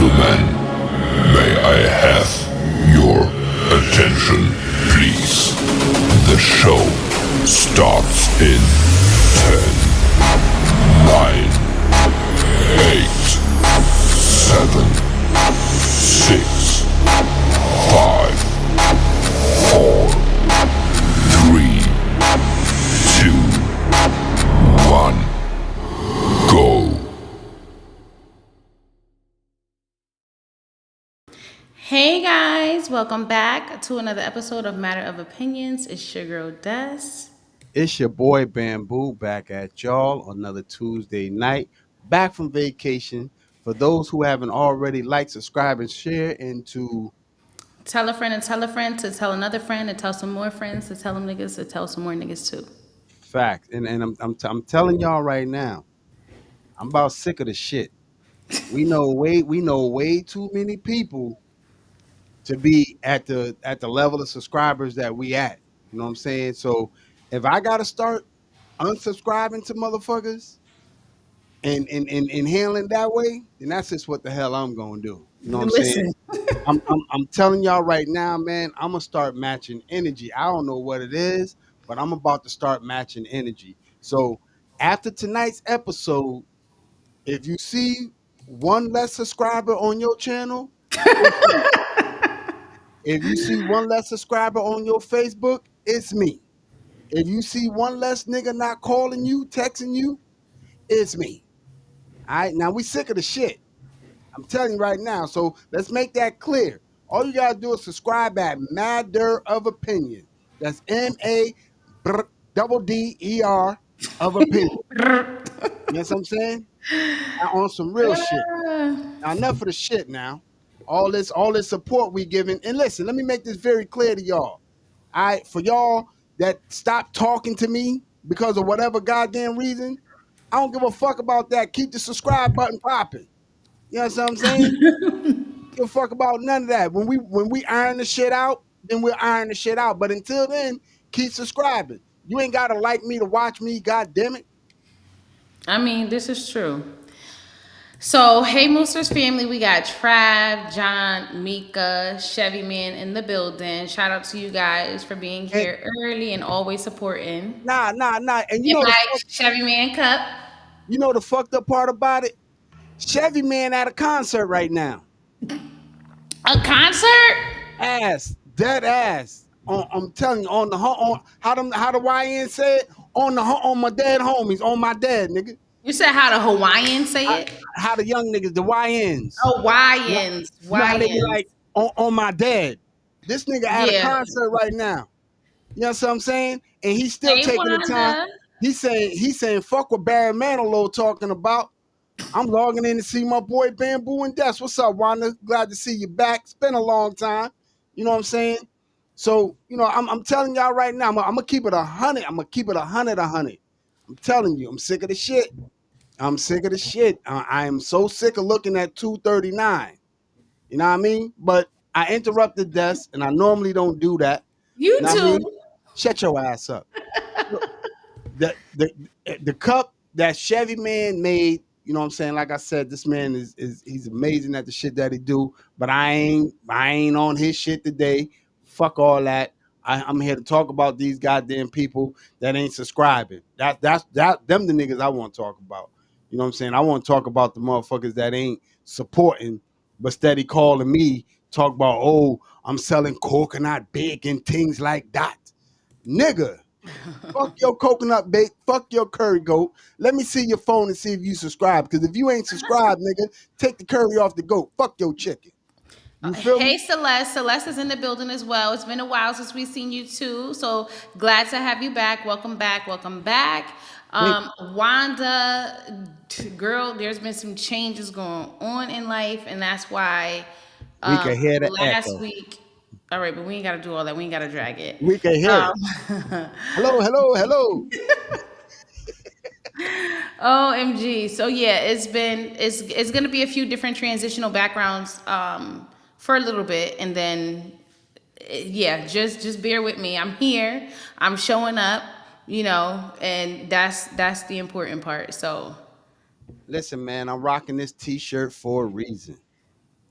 gentlemen, may I have your attention, please? The show starts in 10, 9, 8, 7, 6, 5, 4, 3, 2, 1, go. Hey guys, welcome back to another episode of Matter of Opinions. It's your girl Des. It's your boy Bamboo back at y'all another Tuesday night, back from vacation. For those who haven't already liked, subscribe, and share into Tell a friend and tell a friend to tell another friend to tell some more friends to tell them niggas to tell some more niggas too. facts. And I'm telling y'all right now, I'm about sick of the shit. We know way too many people to be at the level of subscribers that we at. You know what I'm saying? So if I gotta start unsubscribing to motherfuckers and handling that way, then that's just what the hell I'm gonna do. You know what I'm saying? Listen, I'm telling y'all right now, man, I'm gonna start matching energy. I don't know what it is, but I'm about to start matching energy. So after tonight's episode, if you see one less subscriber on your channel, it's me. If you see one less subscriber on your Facebook, it's me. If you see one less nigga not calling you, texting you, it's me. All right, now we sick of the shit. I'm telling you right now. So let's make that clear. All you gotta do is subscribe at Matter of Opinion. That's MADDER of opinion. You know what I'm saying? Now, on some real shit. Now enough of the shit now. All this support we giving. And listen, let me make this very clear to y'all. All right, for y'all that stop talking to me because of whatever goddamn reason, I don't give a fuck about that. Keep the subscribe button popping. You know what I'm saying? Give a fuck about none of that. When we iron the shit out, then we'll iron the shit out. But until then, keep subscribing. You ain't gotta like me to watch me, god damn it. I mean, this is true. So, hey Moosters family, we got Trav, John, Mika, Chevy Man in the building. Shout out to you guys for being And here early and always supporting. nah. And In my Chevy Man cup. you know the fucked up part about it? Chevy Man at a concert right now. A concert? Dead ass. I'm telling you, on how the YN said, on my dead homies, on my dead nigga. You said how the Hawaiians I, say it? how the young niggas, the YNs. You know, Hawaiians. you know how they be Hawaiians. like on my dead. This nigga at a Yeah. concert right now. You know what I'm saying? And he's still Hey taking the time. Wanda. He's saying fuck what Barry Manilow talking about. I'm logging in to see my boy Bamboo and Des. What's up, Wanda? Glad to see you back. It's been a long time. You know what I'm saying? So, I'm telling y'all right now, I'm gonna keep it 100. I'm gonna keep it 100, 100. I'm telling you, I'm sick of the shit. I'm sick of the shit. I am so sick of looking at 239. You know what I mean? But I interrupted Des, and I normally don't do that. You You know what I too. mean? Shut your ass up. Look, the cup that Chevy Man made, you know what I'm saying? Like I said, this man is he's amazing at the shit that he do, but I ain't on his shit today. Fuck all that. I'm here to talk about these goddamn people that ain't subscribing. That them the niggas I want to talk about. You know what I'm saying? I want to talk about the motherfuckers that ain't supporting but steady calling me, talk about, oh, I'm selling coconut bacon, things like that. Nigga, fuck your coconut bake. Fuck your curry goat. Let me see your phone and see if you subscribe. Because if you ain't subscribed, nigga, take the curry off the goat. Fuck your chicken. You feel Hey me? Celeste. Celeste is in the building as well. It's been a while since we've seen you too. So glad to have you back. Welcome back. Welcome back. Wait, Wanda, girl, there's been some changes going on in life, and that's why we can hear the last echo. week. All right, but we ain't got to do all that. We ain't got to drag it. We can hear it. Um, Hello, hello, hello. OMG. So yeah, it's gonna be a few different transitional backgrounds for a little bit, and then yeah, just bear with me. I'm here. I'm showing up. And that's the important part. So Listen, man, I'm rocking this t-shirt for a reason.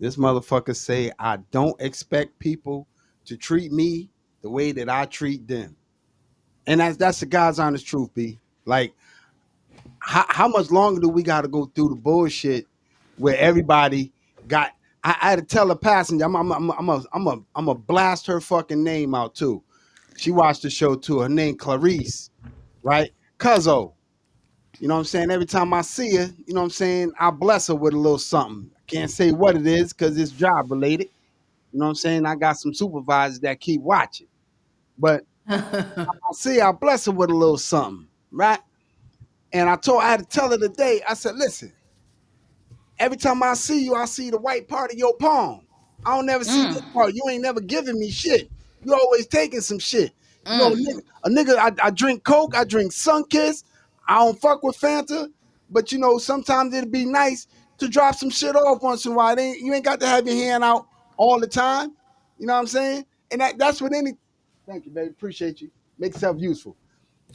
This motherfucker say I don't expect people to treat me the way that I treat them. And that's the God's honest truth, B. Like, how much longer do we got to go through the bullshit where everybody got? I had to tell a passenger, I'm a blast her fucking name out too. She watched the show too. Her name Clarice, right? Cuzzo. You know what I'm saying? Every time I see her, you know what I'm saying, I bless her with a little something. I can't say what it is because it's job related. You know what I'm saying? I got some supervisors that keep watching. But I see I bless her with a little something, right? And I had to tell her today, I said, listen, every time I see you, I see the white part of your palm. I don't never see this part. You ain't never giving me shit. You always taking some shit. You know, a nigga, I drink Coke, I drink Sunkiss, I don't fuck with Fanta, but you know, sometimes it'd be nice to drop some shit off once in a while. You ain't got to have your hand out all the time. You know what I'm saying? And that's what any. Thank you, baby. Appreciate you. Make yourself useful.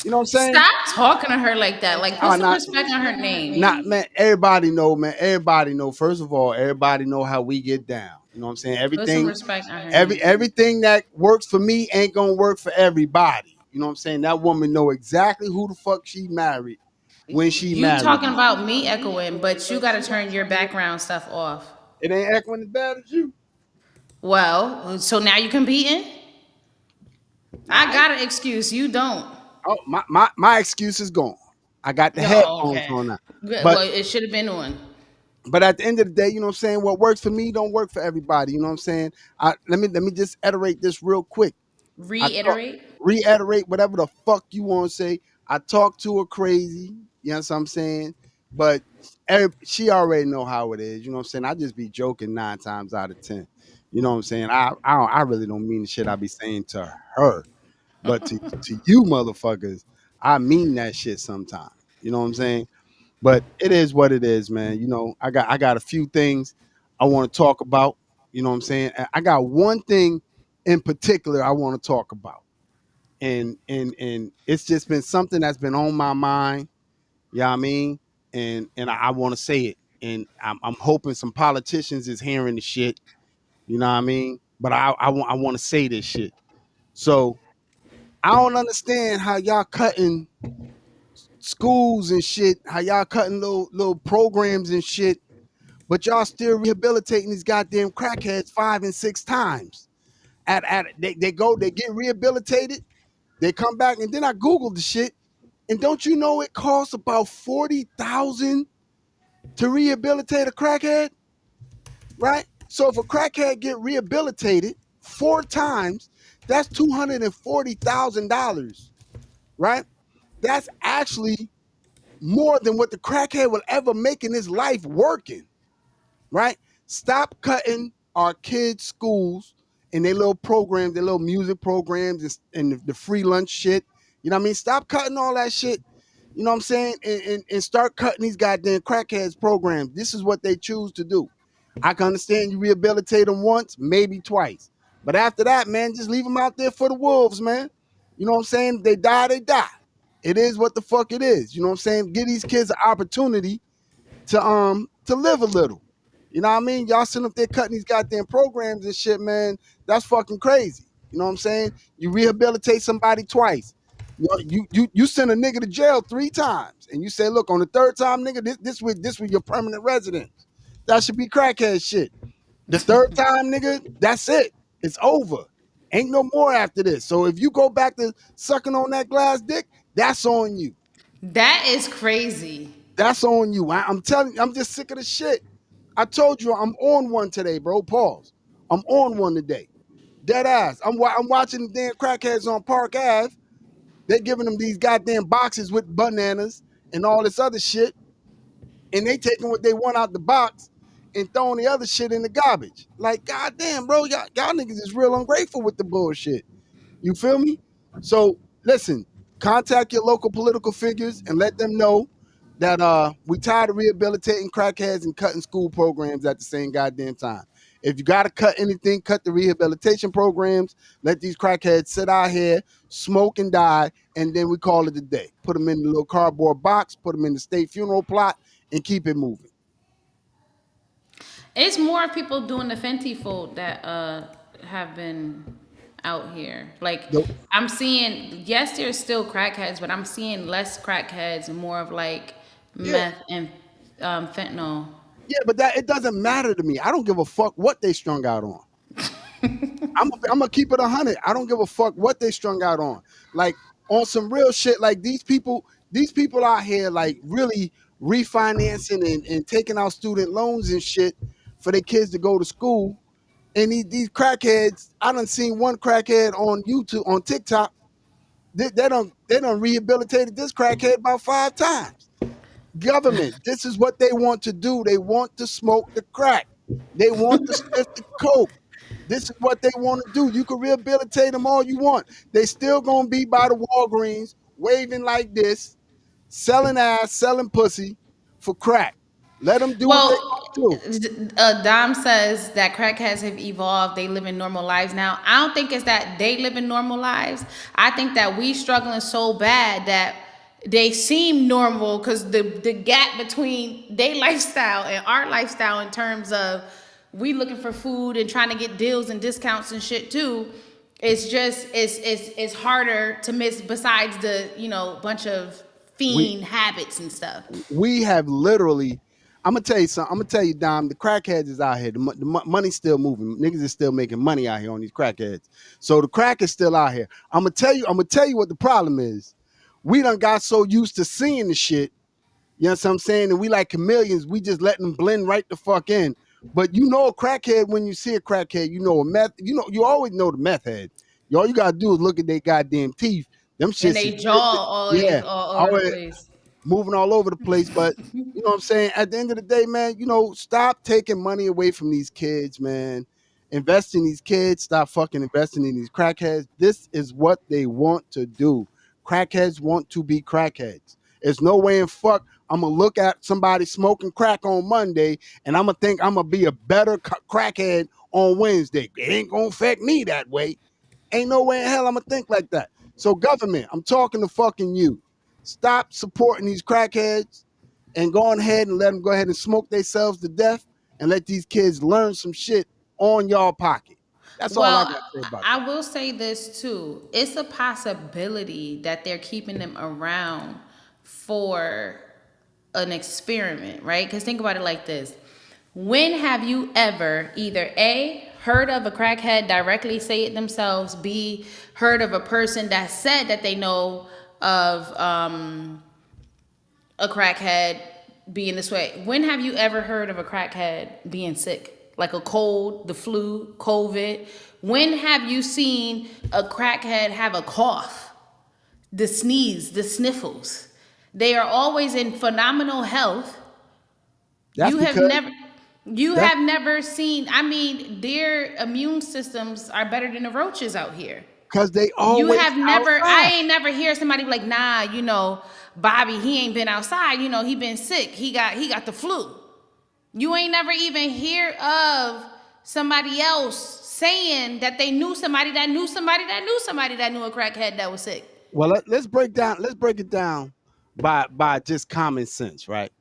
You know what I'm saying? Stop talking to her like that. Like, put some Not, respect on her name. not, man. Everybody know, man. Everybody know. First of all, everybody know how we get down. You know what I'm saying? Put some respect on her name. Everything that works for me ain't gonna work for everybody. You know what I'm saying? That woman know exactly who the fuck she married when she You married talking me. about me echoing, but you got to turn your background stuff off. It ain't echoing as bad as you. Well, so now you competing? I got an excuse. You don't. Oh, my excuse is gone. I got the Oh, headphones okay. on now. Good. But Well, it should have been on. but at the end of the day, you know what I'm saying? What works for me don't work for everybody. You know what I'm saying? Let me just iterate this real quick. I talk, Reiterate. reiterate whatever the fuck you want to say. I talk to her crazy. You know what I'm saying? But she already know how it is. You know what I'm saying? I just be joking 9 times out of 10. You know what I'm saying? I really don't mean the shit I be saying to her, but to you motherfuckers, I mean that shit sometimes. You know what I'm saying? But it is what it is, man. You know, I got a few things I want to talk about. You know what I'm saying? I got one thing in particular I want to talk about, and it's just been something that's been on my mind. You know what I mean? And I want to say it, and I'm hoping some politicians is hearing the shit. You know what I mean? But I want to say this shit. So I don't understand how y'all cutting schools and shit, how y'all cutting little programs and shit, but y'all still rehabilitating these goddamn crackheads 5 and 6 times. They get rehabilitated, they come back, and then I googled the shit, and don't you know it costs about 40,000 to rehabilitate a crackhead, right? So if a crackhead get rehabilitated 4 times, that's $240,000, right? That's actually more than what the crackhead will ever make in his life working, right? Stop cutting our kids' schools and their little programs, their little music programs and the free lunch shit. You know what I mean? Stop cutting all that shit. You know what I'm saying? And start cutting these goddamn crackheads programs. This is what they choose to do. I can understand you rehabilitate them once, maybe twice. But after that, man, just leave them out there for the wolves, man. You know what I'm saying? They die, they die. It is what the fuck it is. You know what I'm saying? Give these kids an opportunity to live a little. You know what I mean? Y'all sitting up there cutting these goddamn programs and shit, man. That's fucking crazy. You know what I'm saying? You rehabilitate somebody twice. You send a nigga to jail 3 times, and you say, look, on the third time, nigga, this was your permanent residence. That should be crackhead shit. The third time, nigga, that's it. It's over. Ain't no more after this. So if you go back to sucking on that glass dick, that's on you. That is crazy. That's on you. I'm telling you, I'm just sick of the shit. I told you I'm on one today, bro. Pause. I'm on one today. Dead ass. I'm watching the damn crackheads on Park Ave. They're giving them these goddamn boxes with bananas and all this other shit, and they taking what they want out the box and throwing the other shit in the garbage. Like, goddamn, bro, y'all niggas is real ungrateful with the bullshit. You feel me? So listen, contact your local political figures and let them know that we tired of rehabilitating crackheads and cutting school programs at the same goddamn time. If you gotta cut anything, cut the rehabilitation programs. Let these crackheads sit out here, smoke and die, and then we call it a day. Put them in the little cardboard box, put them in the state funeral plot, and keep it moving. It's more people doing the Fenty fold that have been out here. Like The- I'm seeing, yes, there's still crackheads, but I'm seeing less crackheads and more of like yeah, meth and fentanyl. yeah, but that it doesn't matter to me. I don't give a fuck what they strung out on. I'm gonna keep it 100. I don't give a fuck what they strung out on. Like on some real shit. Like these people out here like really refinancing and taking out student loans and shit for their kids to go to school. And these crackheads, I done seen one crackhead on YouTube on TikTok. They done rehabilitated this crackhead about 5 times. Government, this is what they want to do. They want to smoke the crack. They want to sniff the coke. This is what they want to do. You can rehabilitate them all you want. They still gonna be by the Walgreens waving like this, selling ass, selling pussy for crack. Let them do what they Well, want to do. Dom says that crackheads have evolved. They live in normal lives now. I don't think it's that they live in normal lives. I think that we struggling so bad that they seem normal because the gap between their lifestyle and our lifestyle in terms of we looking for food and trying to get deals and discounts and shit too. It's just it's harder to miss besides the bunch of We fiend habits and stuff. we have literally. I'm gonna tell you something. I'm gonna tell you, Dom. The crackheads is out here. The money's still moving. Niggas is still making money out here on these crackheads. So the crack is still out here. I'm gonna tell you. I'm gonna tell you what the problem is. We done got so used to seeing the shit. You know what I'm saying? And we like chameleons. We just letting them blend right the fuck in. But you know a crackhead when you see a crackhead. You know a meth. You always know the meth head. All you gotta do is look at their goddamn teeth. Them And shits they is jaw always yeah. all over the Always place. moving all over the place. But you know what I'm saying? At the end of the day, man, stop taking money away from these kids, man. Invest in these kids. Stop fucking investing in these crackheads. This is what they want to do. Crackheads want to be crackheads. There's no way in fuck I'm gonna look at somebody smoking crack on Monday and I'm gonna think I'm gonna be a better crackhead on Wednesday. It ain't gonna affect me that way. Ain't no way in hell I'm gonna think like that. So government, I'm talking to fucking you. Stop supporting these crackheads and go on ahead and let them go ahead and smoke themselves to death and let these kids learn some shit on y'all pocket. That's all I Well, got to say about that. I will say this too. It's a possibility that they're keeping them around for an experiment, right? Because think about it like this. When have you ever either A, heard of a crackhead directly say it themselves, B, heard of a person that said that they know of a crackhead being this way? When have you ever heard of a crackhead being sick? Like a cold, the flu, COVID. When have you seen a crackhead have a cough, the sneeze, the sniffles? They are always in phenomenal health. That's You have because never you that's have never seen, I mean, their immune systems are better than the roaches out here. because they You always have never, I outside. ain't never hear somebody be like, nah, Bobby, he ain't been outside, he been sick. He got the flu. You ain't never even hear of somebody else saying that they knew somebody that knew somebody that knew somebody that knew a crackhead that was sick. Well, let's break it down by just common sense, right?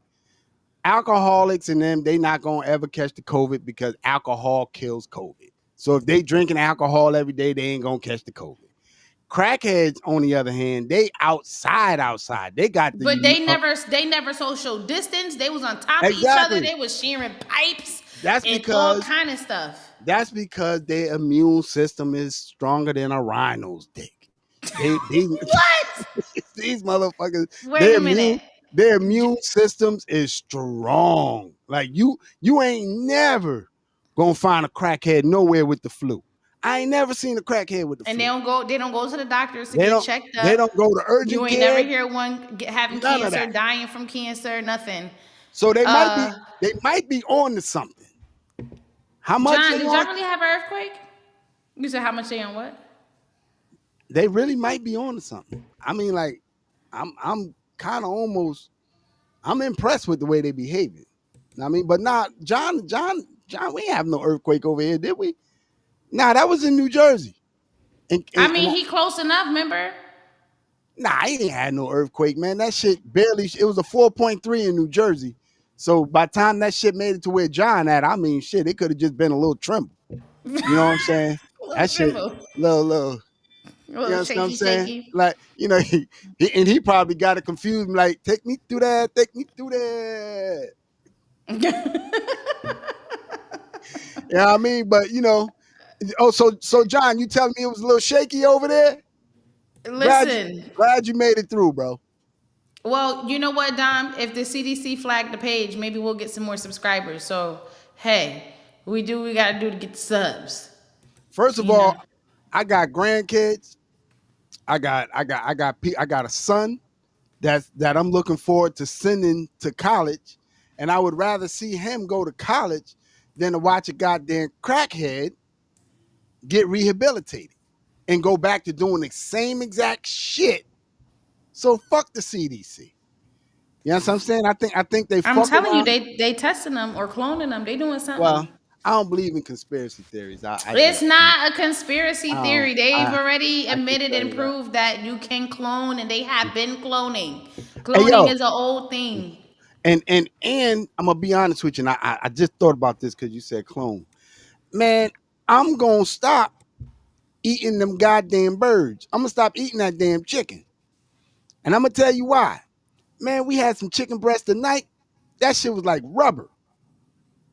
Alcoholics and them, they not gonna ever catch the COVID because alcohol kills COVID. So if they drinking alcohol every day, they ain't gonna catch the COVID. Crackheads, on the other hand, they outside. They got But the they never social distance. They was on top of each other. exactly. They was sharing pipes That's and all because kind of stuff. that's because their immune system is stronger than a rhino's dick. They What? these motherfuckers, Wait their a immune minute. their immune systems is strong. Like you ain't never gonna find a crackhead nowhere with the flu. I ain't never seen a crackhead with the And they flu. don't go. They don't go to the doctors to They get don't checked they up. don't go to You urgent ain't never care, hear one having none of cancer, that. dying from cancer, nothing. So Uh, they might be on to something. How much John, they did y'all on? really have an earthquake? You said how much they on what? They really might be on to something. I mean, like, I'm kind of almost I'm impressed with the way they behaving. I mean, but not John, we ain't have no earthquake over here, did we? Nah, that was in New Jersey. I And mean, he close enough. Remember? nah, he ain't had no earthquake, man. That shit barely. It was a 4.3 in New Jersey. So by the time that shit made it to where John at, I mean, shit, it could have just been a little tremble. You know what I'm saying? A little That shit, tremble. little. A You little know what I'm shaky, saying? shaky. Like, he probably got it confused. Like, take me through that, take me through that. You know what I mean? But oh, so John, you telling me it was a little shaky over there? Glad you, Listen, glad you made it through, bro. well, you know what, Dom? If the CDC flagged the page, maybe we'll get some more subscribers. So, hey, we do what we got to do to get the subs. First of You know, all, I got grandkids. I got a son that I'm looking forward to sending to college, and I would rather see him go to college than to watch a goddamn crackhead get rehabilitated and go back to doing the same exact shit. So fuck the CDC. You know what I'm saying? I think they I'm fuck telling you, around. they testing them or cloning them. They doing Well, something. I don't believe in conspiracy theories. I It's just not a conspiracy I don't theory. They've I already I can admitted tell and you that. proved that you can clone, and they have been cloning. Hey Cloning yo, is an old thing. and I'm gonna be honest with you. And I just thought about this because you said clone. Man, I'm gonna stop eating them goddamn birds. I'm gonna stop eating that damn chicken. And I'm gonna tell you why. Man, we had some chicken breast tonight. That shit was like rubber,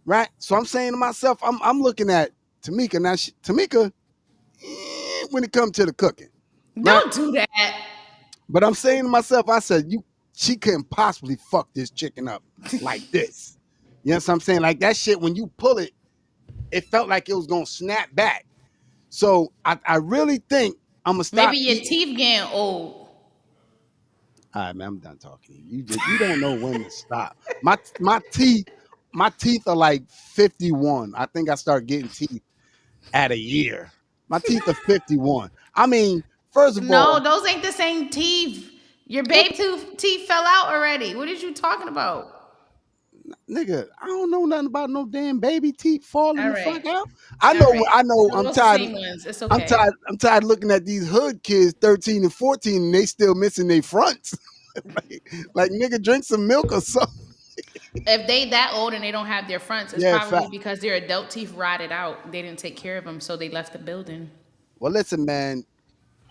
right? So I'm saying to myself, I'm looking at Tamika now. Tamika, when it comes to the cooking, right? Don't do that. But I'm saying to myself, I said, she couldn't possibly fuck this chicken up like this. You know what I'm saying? Like that shit, when you pull it, it felt like it was gonna snap back. So I really think I'm gonna Maybe stop your eating. teeth getting old. All right, man, I'm done talking to you. You don't know when to stop. My teeth are like 51. I think I start getting teeth at a year. My teeth are 51. I mean, first of No, all, those ain't the same teeth. Your what babe teeth fell out already. What are you talking about? nigga, I don't know nothing about no damn baby teeth falling All the fuck right. out. I All know, right. I know. So I'm those the tired. same ones. It's I'm okay. tired. I'm tired looking at these hood kids, 13 and 14, and they still missing their fronts. like nigga, drink some milk or something. If they that old and they don't have their fronts, it's Yeah, probably fact. because their adult teeth rotted out. They didn't take care of them, so they left the building. Well, listen, man.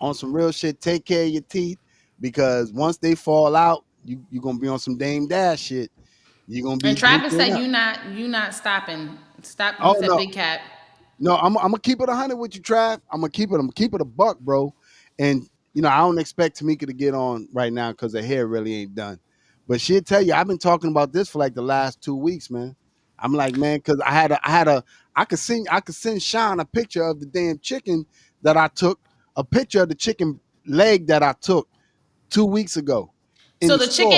On some real shit, take care of your teeth because once they fall out, you gonna be on some Dame Dash shit. You're gonna And be Travis hooping said up. you not stopping. Stop. He Oh said no, big cat. no, I'm gonna keep it 100 with you, Trav. I'm gonna keep it a buck, bro. And I don't expect Tamika to get on right now because her hair really ain't done. But she'll tell you, I've been talking about this for like the last 2 weeks, man. I'm like, man, because I could send Sean a picture of the damn chicken that I took, a picture of the chicken leg that I took 2 weeks ago in So the store.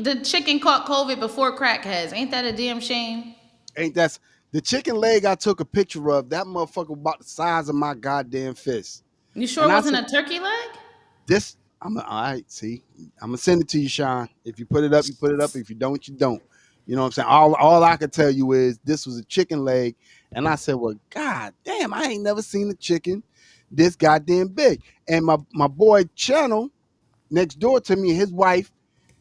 the chicken caught COVID before crackheads. Ain't that a damn shame? Ain't that's the chicken leg I took a picture of? That motherfucker about the size of my goddamn fist. You sure And it I wasn't said, a turkey leg? this, all right, see, I'm gonna send it to you, Sean. If you put it up, you put it up. If you don't, you don't. You know what I'm saying? All I could tell you is this was a chicken leg. And I said, well, god damn, I ain't never seen a chicken this goddamn big. And my boy Channel next door to me, his wife,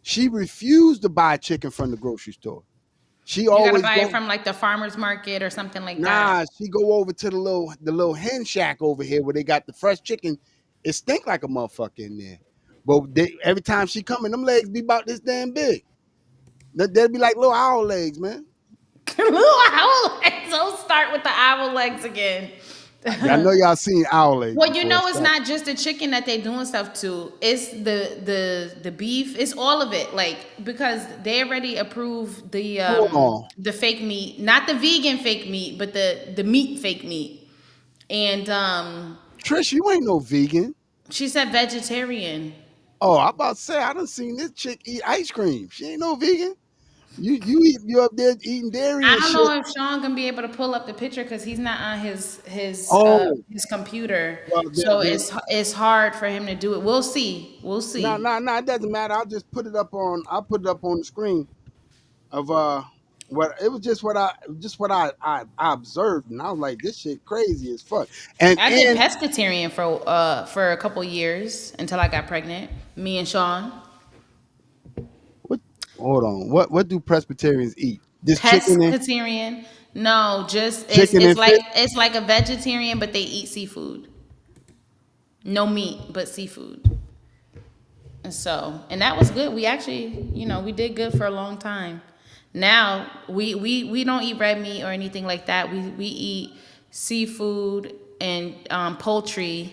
she refused to buy chicken from the grocery store. She You gotta always buy it go. from like the farmer's market or something like that. Nah, she go over to the little hen shack over here where they got the fresh chicken. It stink like a motherfucker in there. But every time she come in, them legs be about this damn big. They'll be like little owl legs, man. Little owl legs. Don't start with the owl legs again. I know y'all seen owl legs Well, you before. know, it's Stop. not just the chicken that they doing stuff to. It's the beef. It's all of it. Like because they already approved Hold on. the fake meat, not the vegan fake meat, but the meat fake meat. And Trish, you ain't no vegan. she said vegetarian. Oh, I about to say I done seen this chick eat ice cream. She ain't no vegan. You up there eating dairy I and don't shit. know if Sean gonna be able to pull up the picture because he's not on Oh, his computer, well so then it's hard for him to do it. We'll see. We'll no, see. no, no, it doesn't matter. I'll put it up on the screen of what it was just what I observed, and I was like, this shit crazy as fuck. And I did and pescatarian for a couple years until I got pregnant. Me and Sean. what hold on. What do Presbyterians eat? Just Pescatarian. No, just chicken and fish. it's like a vegetarian, but they eat seafood. No meat, but seafood. And that was good. We actually, we did good for a long time. Now we don't eat red meat or anything like that. We eat seafood and poultry.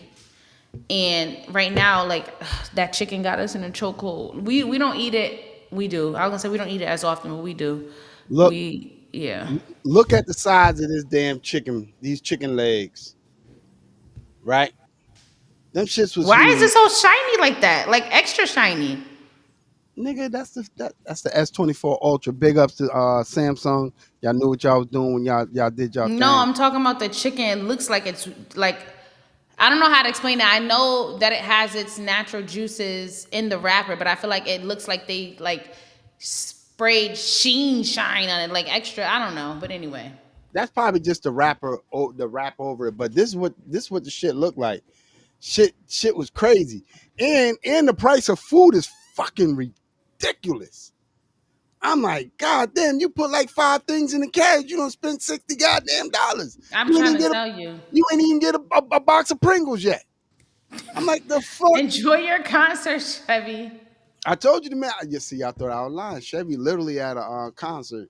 And right now, like that chicken got us in a chokehold. We don't eat it. We do. I was gonna say we don't eat it as often, but we do. Look, Yeah. look at the size of this damn chicken. These chicken legs, right? Them shits was Why is huge. it so shiny like that? Like extra shiny. Nigga, that's the S24 Ultra. Big ups to Samsung. Y'all knew what y'all was doing when y'all did y'all No, thing. I'm talking about the chicken. It looks like it's like I don't know how to explain it. I know that it has its natural juices in the wrapper, but I feel like it looks like they like sprayed shine on it, like extra. I don't know, but anyway. That's probably just the wrapper, the wrap over it. But this is what the shit looked like. Shit was crazy, and the price of food is fucking ridiculous. I'm like, God damn, you put like 5 things in the carriage, you don't spend $60 goddamn dollars. I'm You ain't trying even to get tell you. you ain't even get a box of Pringles yet. I'm like, the fuck? Enjoy your concert, Chevy. I told you the man. You see, I thought I was lying. Chevy literally at a concert.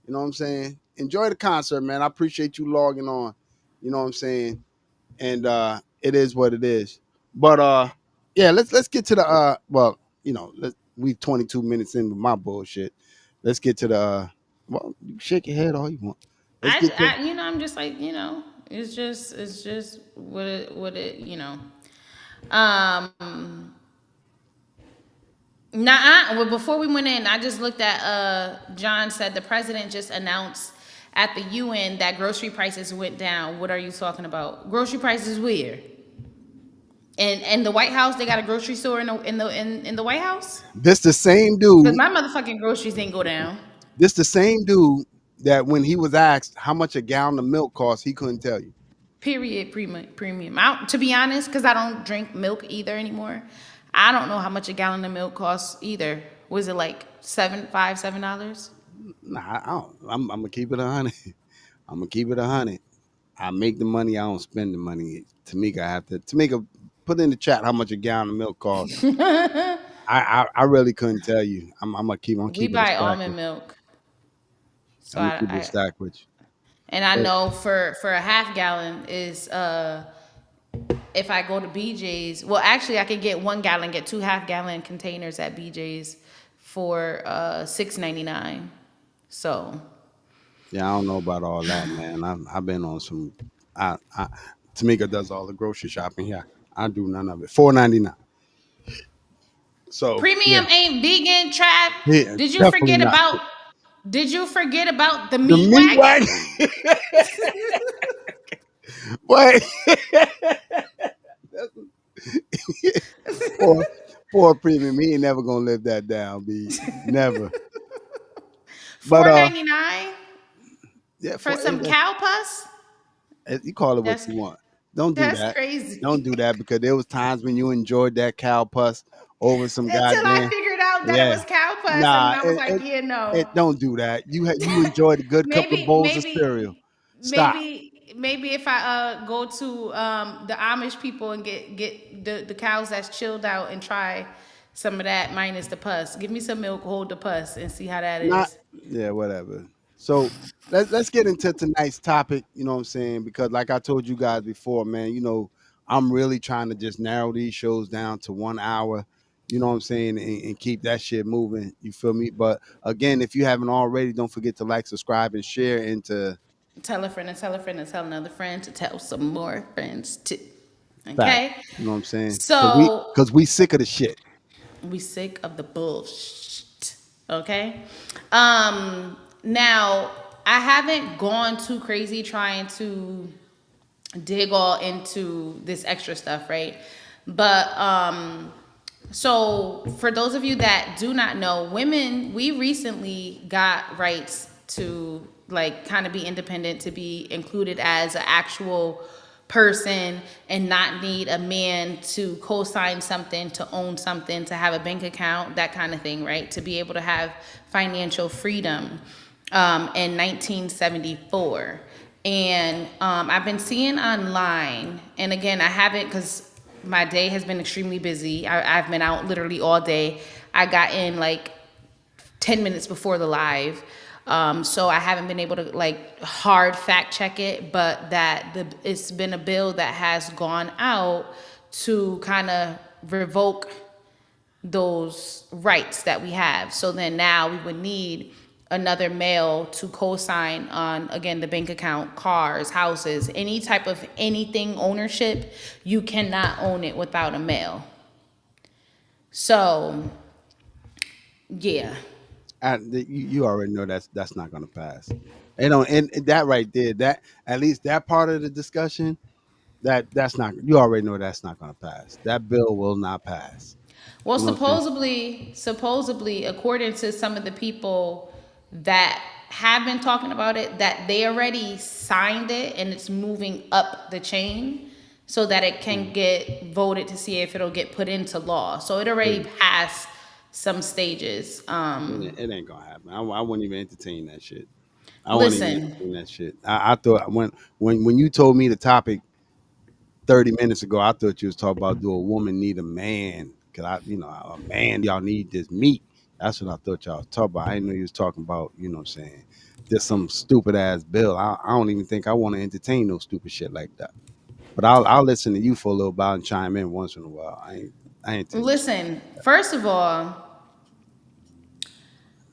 You know what I'm saying? Enjoy the concert, man. I appreciate you logging on. You know what I'm saying? And it is what it is. But yeah, let's get to the well, we 22 minutes in with my bullshit. Let's get to the well, you shake your head all you want. Let's get to I'm just like, it's just what it. Um, Well, before we went in, I just looked at. John said the president just announced at the UN that grocery prices went down. What are you talking about? Grocery prices where? And the White House, they got a grocery store in the White House. this the same Because dude. my motherfucking groceries didn't go down. This the same dude that when he was asked how much a gallon of milk costs, he couldn't tell you. Period. Premium. To be honest, because I don't drink milk either anymore. I don't know how much a gallon of milk costs either. Was it like $7? Nah, I don't. I'm gonna keep it 100. I'm gonna keep it 100. I make the money. I don't spend the money. Tamika, I have to. Tamika, put in the chat how much a gallon of milk costs. I really couldn't tell you. I'm gonna keep on We keeping it buy stacked almond with. milk. So I'm gonna keep it stacked with you. and I But know for a half gallon is if I go to BJ's, well actually I could get 1 gallon, get 2 half-gallon containers at BJ's for $6.99. So yeah, I don't know about all that, man. I've been on some. I Tamika does all the grocery shopping here. I do none of it. $4.99. So yeah, premium ain't vegan, Trav. yeah, Did you definitely forget not. about did you forget about the The meat meat wagon? wagon. Wait. poor, poor premium. He ain't never gonna live that down, B. Never. But $4.99 yeah, for some cow pus? you call it what That's you want. Don't do that's that. crazy. Don't do that because there was times when you enjoyed that cow pus over some Until I goddamn figured out that it yeah. was cow pus, and Nah, I was like, yeah, no. don't do that. You enjoyed a good couple of maybe, bowls of cereal. maybe, Stop. maybe if I go to the Amish people and get the cows that's chilled out and try some of that minus the pus. Give me some milk, hold the pus, and see how that Not is. yeah, whatever. So let's get into tonight's topic, you know what I'm saying? Because like I told you guys before, man, I'm really trying to just narrow these shows down to 1 hour, you know what I'm saying, and keep that shit moving. You feel me? But again, if you haven't already, don't forget to like, subscribe, and share into Tell a friend and tell a friend and tell another friend to tell some more friends too. fact. Okay? You know what I'm saying? So Cause we sick of the shit. we sick of the bullshit. Okay? Now I haven't gone too crazy trying to dig all into this extra stuff, right? But so for those of you that do not know, women, we recently got rights to like kind of be independent, to be included as an actual person and not need a man to co-sign something, to own something, to have a bank account, that kind of thing, right? To be able to have financial freedom. in 1974. And I've been seeing online, and again, I haven't because my day has been extremely busy. I've been out literally all day. I got in like 10 minutes before the live. So I haven't been able to like hard fact check it, but it's been a bill that has gone out to kind of revoke those rights that we have. So then now we would need another male to co-sign on, again, the bank account, cars, houses, any type of anything ownership. You cannot own it without a male. So yeah. You already know that's not going to pass. And that right there, that at least that part of the discussion, that's not. You already know that's not going to pass. That bill will not pass. Well, You know what I'm saying? supposedly, according to some of the people that have been talking about it, that they already signed it and it's moving up the chain so that it can get voted to see if it'll get put into law. So it already passed some stages. It ain't gonna happen. I wouldn't even entertain that shit. I wouldn't even Listen, entertain that shit. I thought when you told me the topic 30 minutes ago, I thought you was talking about do a woman need a man? Cause a man, y'all need this meat. That's what I thought y'all was talking about. I didn't know you was talking about, you know what I'm saying, just some stupid ass bill. I don't even think I want to entertain no stupid shit like that. But I'll listen to you for a little while and chime in once in a while. I ain't taking shit. listen. First of all,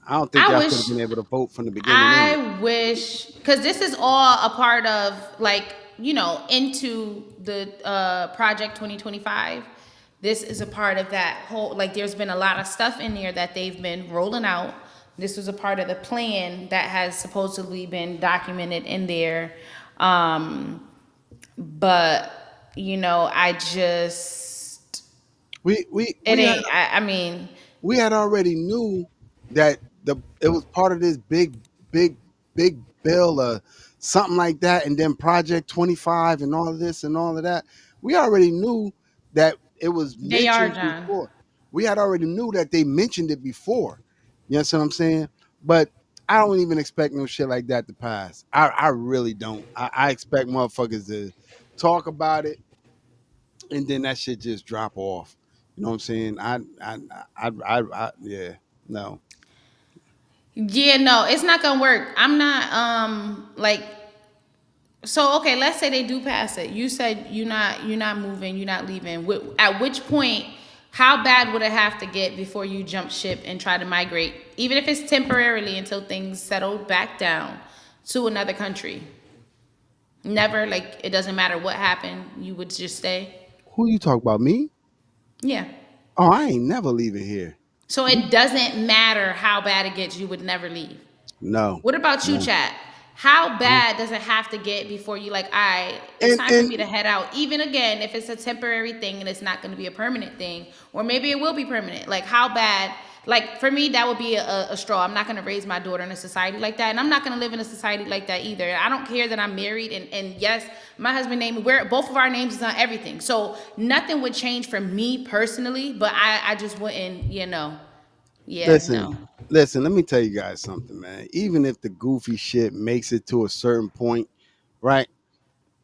I don't think I y'all should have wish been able to vote from the beginning anyway. I wish, because this is all a part of, like, into the Project 2025. This is a part of that whole, like, there's been a lot of stuff in there that they've been rolling out. This was a part of the plan that has supposedly been documented in there. But, I just, it We had ain't, I mean, we had already knew that it was part of this big big bill or something like that, and then Project 25 and all of this and all of that. We already knew that it was they are, mentioned John. before. We had already knew that they mentioned it before. You know what I'm saying? But I don't even expect no shit like that to pass. I really don't. I expect motherfuckers to talk about it and then that shit just drop off. You know what I'm saying? Yeah, no. Yeah, no, it's not gonna work. I'm not like, so okay, let's say they do pass it. You said you're not moving, you're not leaving. At which point, how bad would it have to get before you jump ship and try to migrate, even if it's temporarily until things settle back down to another country? Never, like, it doesn't matter what happened, you would just stay. Who you talk about? Me? Yeah. Oh, I ain't never leaving here. So it doesn't matter how bad it gets, you would never leave. No, What about you, no. chat? How bad does it have to get before you like, all right, it's And time for me to head out? Even again, if it's a temporary thing and it's not going to be a permanent thing, or maybe it will be permanent. Like, how bad? Like, for me, that would be a straw. I'm not going to raise my daughter in a society like that, and I'm not going to live in a society like that either. I don't care that I'm married, and yes, my husband named me. Where both of our names is on everything, so nothing would change for me personally. But I just wouldn't, yeah, no. listen. Let me tell you guys something, man. Even if the goofy shit makes it to a certain point, right?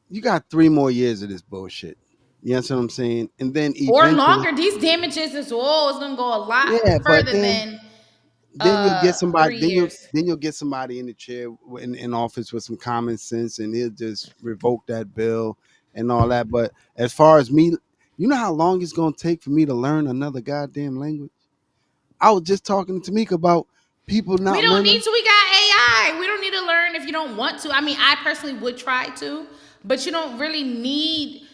You got 3 more years of this bullshit. You know what I'm saying? And then Or eventually, longer. These damages is it's gonna go a lot yeah. But further than then you'll get somebody. 3 years. Then you'll get somebody in the chair in office with some common sense, and he'll just revoke that bill and all that. But as far as me, you know how long it's gonna take for me to learn another goddamn language. I was just talking to Tamika about people We not don't learning. need to. We got AI. We don't need to learn if you don't want to. I mean, I personally would try to, but you don't really need.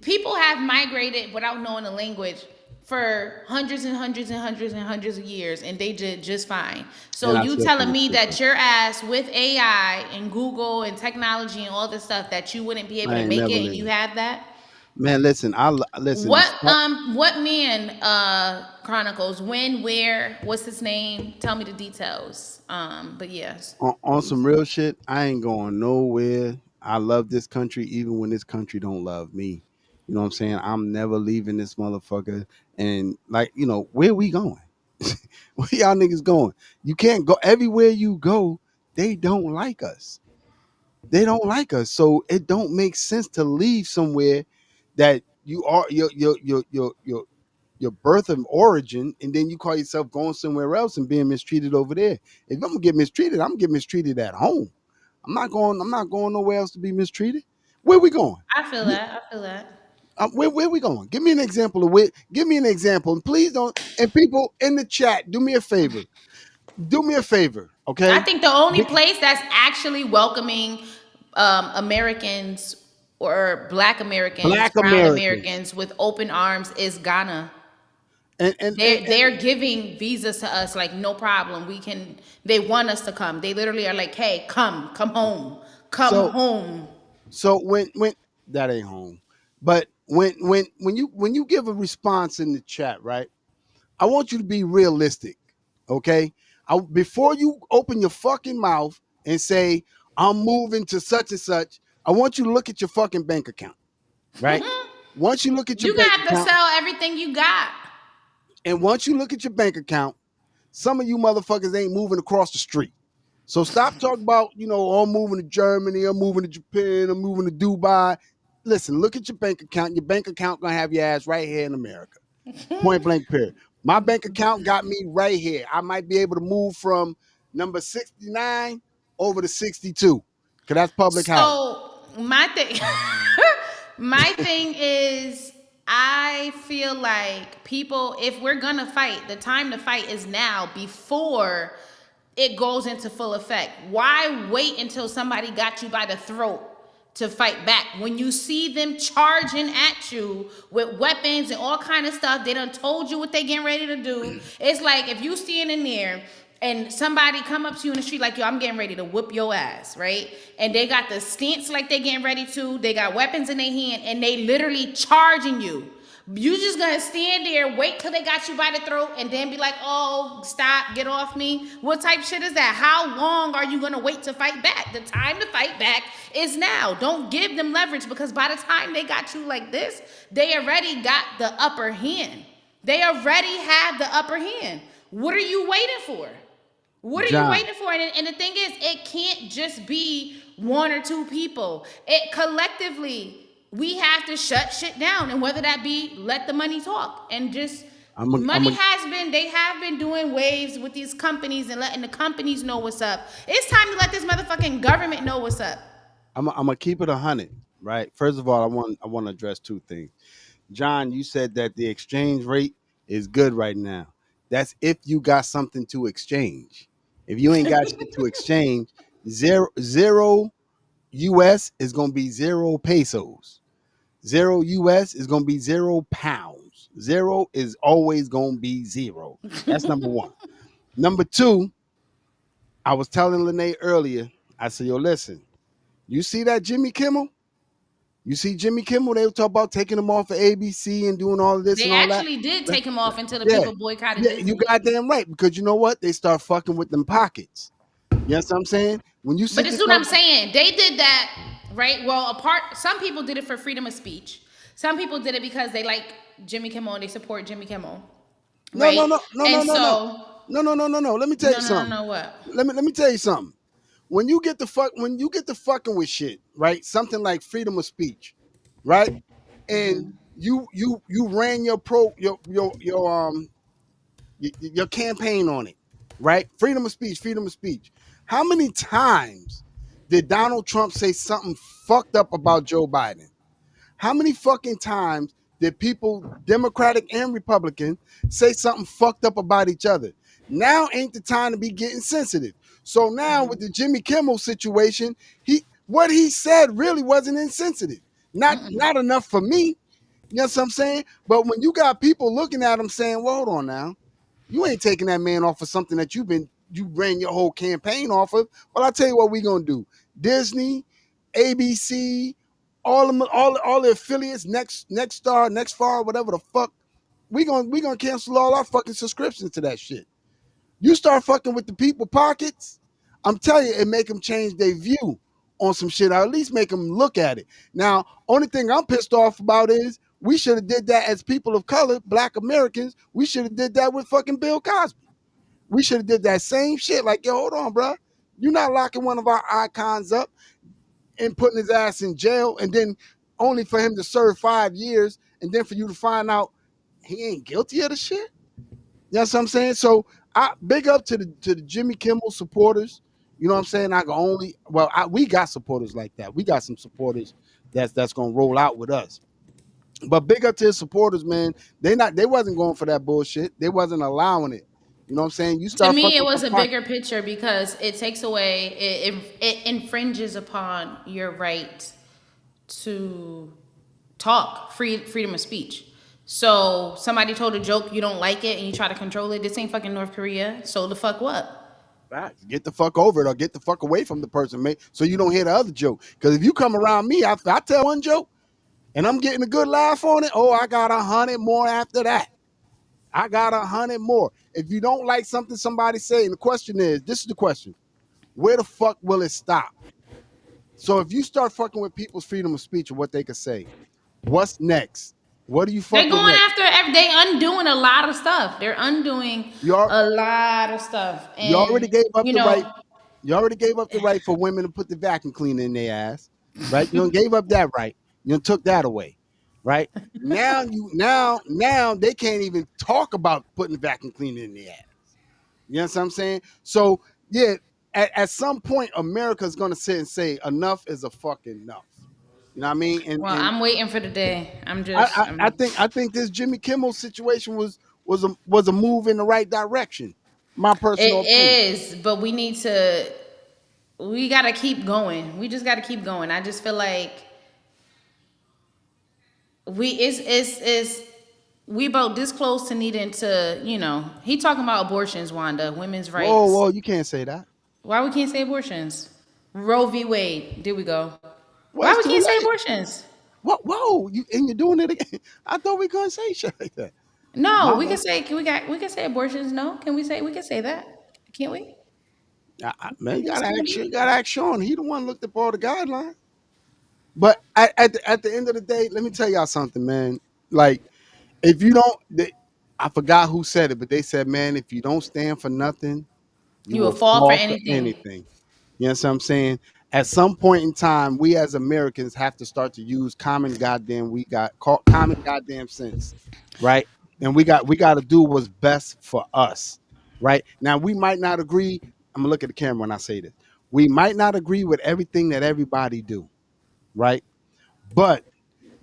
People have migrated without knowing the language for hundreds and hundreds and hundreds and hundreds of years, and they did just fine. So And I you said telling some me shit. that your ass with AI and Google and technology and all this stuff that you wouldn't be able I to ain't make never it, and you learning. have that? Man, listen. Listen. What man chronicles when, where, what's his name? Tell me the details. But yes. On some real shit, I ain't going nowhere. I love this country even when this country don't love me. You know what I'm saying? I'm never leaving this motherfucker. And like, where we going? Where y'all niggas going? You can't go everywhere you go. They don't like us. They don't like us. So it don't make sense to leave somewhere that you are your birth of origin, and then you call yourself going somewhere else and being mistreated over there. If I'm gonna get mistreated, I'm gonna get mistreated at home. I'm not going nowhere else to be mistreated. Where we going? I feel that. I feel that. Where we going? Give me an example of where. Give me an example, and please don't. And people in the chat, do me a favor. Do me a favor, I okay? think the only Get- place that's actually welcoming Americans or Black Americans, Black brown Americans Americans with open arms is Ghana. and They're giving visas to us like no problem. We can. They want us to come. They literally are like, hey, come home, come so home. so when that ain't home, but when you give a response in the chat, right? I want you to be realistic, okay? Before you open your fucking mouth and say I'm moving to such and such, I want you to look at your fucking bank account, right? Once you look at your You bank got to account, sell everything you got. and once you look at your bank account, some of you motherfuckers ain't moving across the street. So stop talking about, oh, I'm moving to Germany, I'm moving to Japan, I'm moving to Dubai. Listen, look at your bank account. Your bank account gonna have your ass right here in America. Point blank period. My bank account got me right here. I might be able to move from number 69 over to 62. Cause that's public house. So my thing, my thing is, I feel like people, if we're gonna fight, the time to fight is now before it goes into full effect. Why wait until somebody got you by the throat to fight back? When you see them charging at you with weapons and all kind of stuff, they done told you what they getting ready to do. It's like if you standing there and somebody come up to you in the street like, yo, I'm getting ready to whoop your ass, right? And they got the stance like they getting ready to, they got weapons in their hand, and they literally charging you. You just gonna stand there, wait till they got you by the throat, and then be like, oh, stop, get off me? What type of shit is that? How long are you gonna wait to fight back? The time to fight back is now. Don't give them leverage, because by the time they got you like this, they already got the upper hand. They already have the upper hand. What are you waiting for? What are you John, waiting for? And the thing is, it can't just be one or two people. It collectively, we have to shut shit down. And whether that be let the money talk and just I'm money a, has been, they have been doing waves with these companies and letting the companies know what's up. It's time to let this motherfucking government know what's up. I'm gonna keep it 100, right? First of all, I want to address two things. John, you said that the exchange rate is good right now. That's if you got something to exchange. If you ain't got shit to exchange, zero US is gonna be 0 pesos. 0 US is gonna be 0 pounds. Zero is always gonna be zero. That's number one. Number two, I was telling Lene earlier, I said, yo, listen, you see that Jimmy Kimmel? You see Jimmy Kimmel, they were talking about taking him off of ABC and doing all of this They and all that. actually did take him off until the Yeah, people boycotted yeah, you Disney. goddamn right. Because you know what? They start fucking with them pockets. You know what I'm saying? When you But sit this is there what I'm talking, saying. They did that, right? Well, some people did it for freedom of speech. Some people did it because they like Jimmy Kimmel and they support Jimmy Kimmel, no, right? no, no, no, no, And no, no, so, no. Let me tell no, you no, no, something. no, what? Let me tell you something. When you get to fucking with shit, right? Something like freedom of speech, right? And you ran your campaign on it, right? Freedom of speech, freedom of speech. How many times did Donald Trump say something fucked up about Joe Biden? How many fucking times did people, Democratic and Republican, say something fucked up about each other? Now ain't the time to be getting sensitive. So now with the Jimmy Kimmel situation, what he said really wasn't insensitive. Not enough for me. You know what I'm saying? But when you got people looking at him saying, well, hold on now, you ain't taking that man off of something that you ran your whole campaign off of. Well, I'll tell you what we gonna do. Disney, ABC, all the affiliates, next star, next far, whatever the fuck, we gonna cancel all our fucking subscriptions to that shit. You start fucking with the people pockets, I'm telling you, it make them change their view on some shit, or at least make them look at it. Now, only thing I'm pissed off about is we should have did that as people of color, Black Americans. We should have did that with fucking Bill Cosby. We should have did that same shit. Like, yo, hold on, bro. You're not locking one of our icons up and putting his ass in jail, and then only for him to serve 5 years, and then for you to find out he ain't guilty of the shit. You know what I'm saying? So I big up to the Jimmy Kimmel supporters. You know what I'm saying? We got supporters like that. We got some supporters that's gonna roll out with us. But big up to his supporters, man. They wasn't going for that bullshit. They wasn't allowing it. You know what I'm saying? You To start me, it fucking was with a my bigger picture because it takes away, it infringes upon your right to talk, freedom of speech. So somebody told a joke, you don't like it, and you try to control it. This ain't fucking North Korea. So the fuck what? facts. Get the fuck over it or get the fuck away from the person, mate, so you don't hear the other joke. Because if you come around me, I tell one joke and I'm getting a good laugh on it, oh, I got 100 more after that. I got 100 more. If you don't like something somebody say, and the question is, this is the question, where the fuck will it stop? So if you start fucking with people's freedom of speech and what they can say, what's next? What do you They're fuck with going next? after, they undoing a lot of stuff. They're undoing You, al- a lot of stuff. you already And, gave up you the right. know, You already gave up the right for women to put the vacuum cleaner in their ass, right? You done gave up that right. You done took that away, right? Now they can't even talk about putting the vacuum cleaner in their ass. You know what I'm saying? So yeah, at some point, America's gonna sit and say enough is a fucking enough. You know what I mean? well, And I'm waiting for the day. I think this Jimmy Kimmel situation was a move in the right direction. My personal It opinion. is, but we gotta keep going. We just gotta keep going. I just feel like we about this close to needing to, he talking about abortions, Wanda, women's Whoa, rights. whoa, you can't say that. Why we can't say abortions? Roe v. Wade. There we go. Well, Why it's we too can't say late. abortions? What? Whoa! You're doing it again. I thought we couldn't say shit like that. No, My we can bad. say we can say abortions. No, we can say that? Can't we? Man, We can say you that. gotta ask Sean. He the one looked up all the guidelines. But at the end of the day, let me tell y'all something, man. Like if you don't, I forgot who said it, but they said, man, if you don't stand for nothing, you You will will fall for fall for anything. anything. You know what I'm saying? At some point in time, we as Americans have to start to use common goddamn sense, right? And we got to do what's best for us, right? Now we might not agree. I'm gonna look at the camera when I say this. We might not agree with everything that everybody do, right? But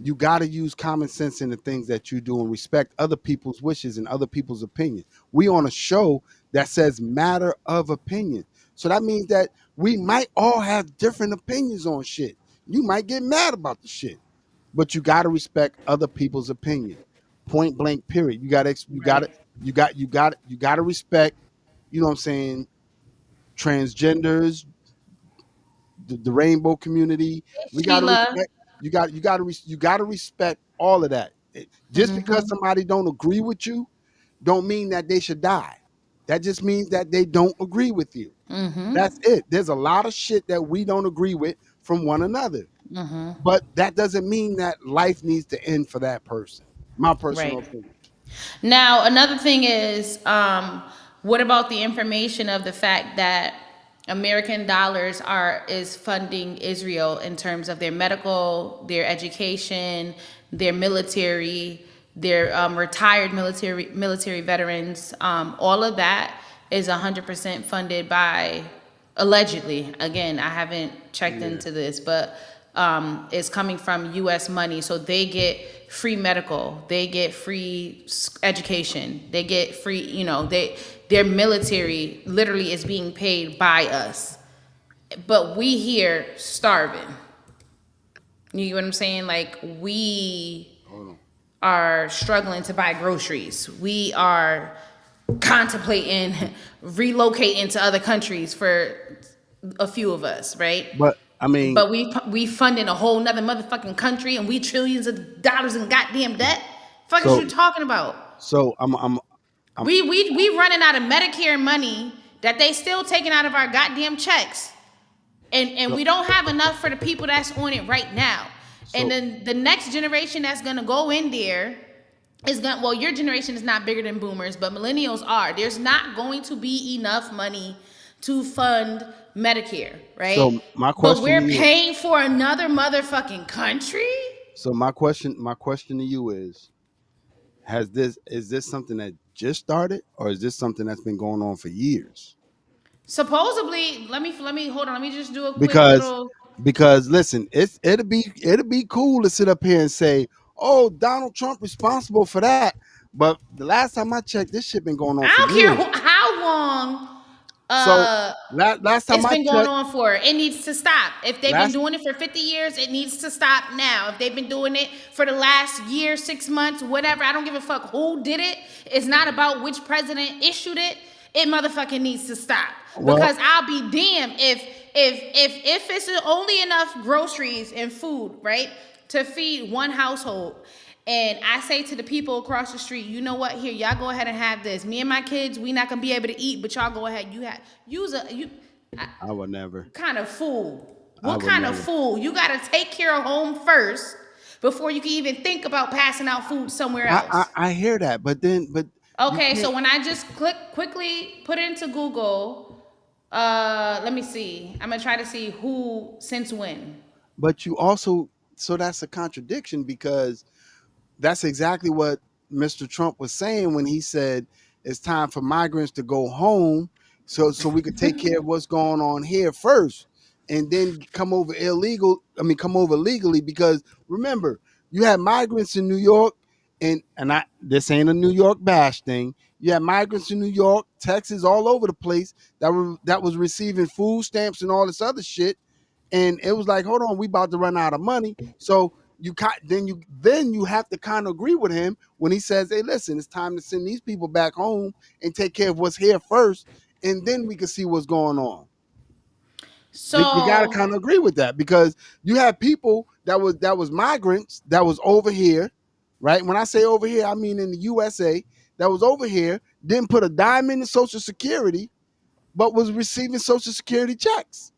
you got to use common sense in the things that you do and respect other people's wishes and other people's opinions. We on a show that says matter of opinion. So that means that we might all have different opinions on shit. You might get mad about the shit, but you got to respect other people's opinion. Point blank period. Right. You got to respect, you know what I'm saying, transgenders, the rainbow community. We got to Sheila. respect. You got to respect all of that. Just because Mm-hmm. somebody don't agree with you, don't mean that they should die. That just means that they don't agree with you. Mm-hmm. That's it. There's a lot of shit that we don't agree with from one another, Mm-hmm. but that doesn't mean that life needs to end for that person. My personal Right. opinion. Now, another thing is, what about the information of the fact that American dollars is funding Israel in terms of their medical, their education, their military, their retired military veterans. All of that is 100% funded by, allegedly. Again, I haven't checked Yeah. into this, but is coming from U.S. money. So they get free medical, they get free education, they get free. Their military literally is being paid by us, but we here starving. You get what I'm saying? Like we Hold on. are struggling to buy groceries. We are contemplating relocating to other countries for a few of us, right? But I mean, But we funding a whole nother motherfucking country, and we trillions of dollars in goddamn debt. Fuck is so you talking about? so I'm We running out of Medicare money that they still taking out of our goddamn checks, and so we don't have enough for the people that's on it right now. And so then the next generation that's gonna go in there is gonna, well, your generation is not bigger than boomers, but millennials are. There's not going to be enough money to fund Medicare, right? So my But question we're to you. paying for another motherfucking country? So my question to you is this something that just started, or is this something that's been going on for years? Supposedly, let me hold on. Let me just do a quick Because little. listen, it'll be cool to sit up here and say, "Oh, Donald Trump responsible for that." But the last time I checked, this shit been going on I for don't care years. how long So uh last time it's I been going checked, on for. It needs to stop. If they've been last doing it for 50 years, it needs to stop now. If they've been doing it for the last year, 6 months, whatever, I don't give a fuck who did it. It's not about which president issued it. It motherfucking needs to stop. well, Because I'll be damned if it's only enough groceries and food, right, to feed one household. And I say to the people across the street, you know what? Here, y'all go ahead and have this. Me and my kids, we not gonna be able to eat, but y'all go ahead. I would never. Kind of fool. I What would kind of never. fool? You gotta take care of home first before you can even think about passing out food somewhere else. I hear that, but you Okay, so can't. when I just quickly put it into Google, let me see. I'm gonna try to see who since when. But you also, so that's a contradiction, because that's exactly what Mr. Trump was saying when he said it's time for migrants to go home, so we could take care of what's going on here first, and then come over legally. Because remember, you had migrants in New York, and I this ain't a New York bash thing. You had migrants in New York, Texas, all over the place that was receiving food stamps and all this other shit, and it was like, hold on, we about to run out of money. So then you have to kind of agree with him when he says, hey, listen, it's time to send these people back home and take care of what's here first, and then we can see what's going on. You got to So kind of agree with that, because you have people that was migrants that was over here, right? When I say over here, I mean in the USA, that was over here, didn't put a dime into Social Security, but was receiving Social Security checks.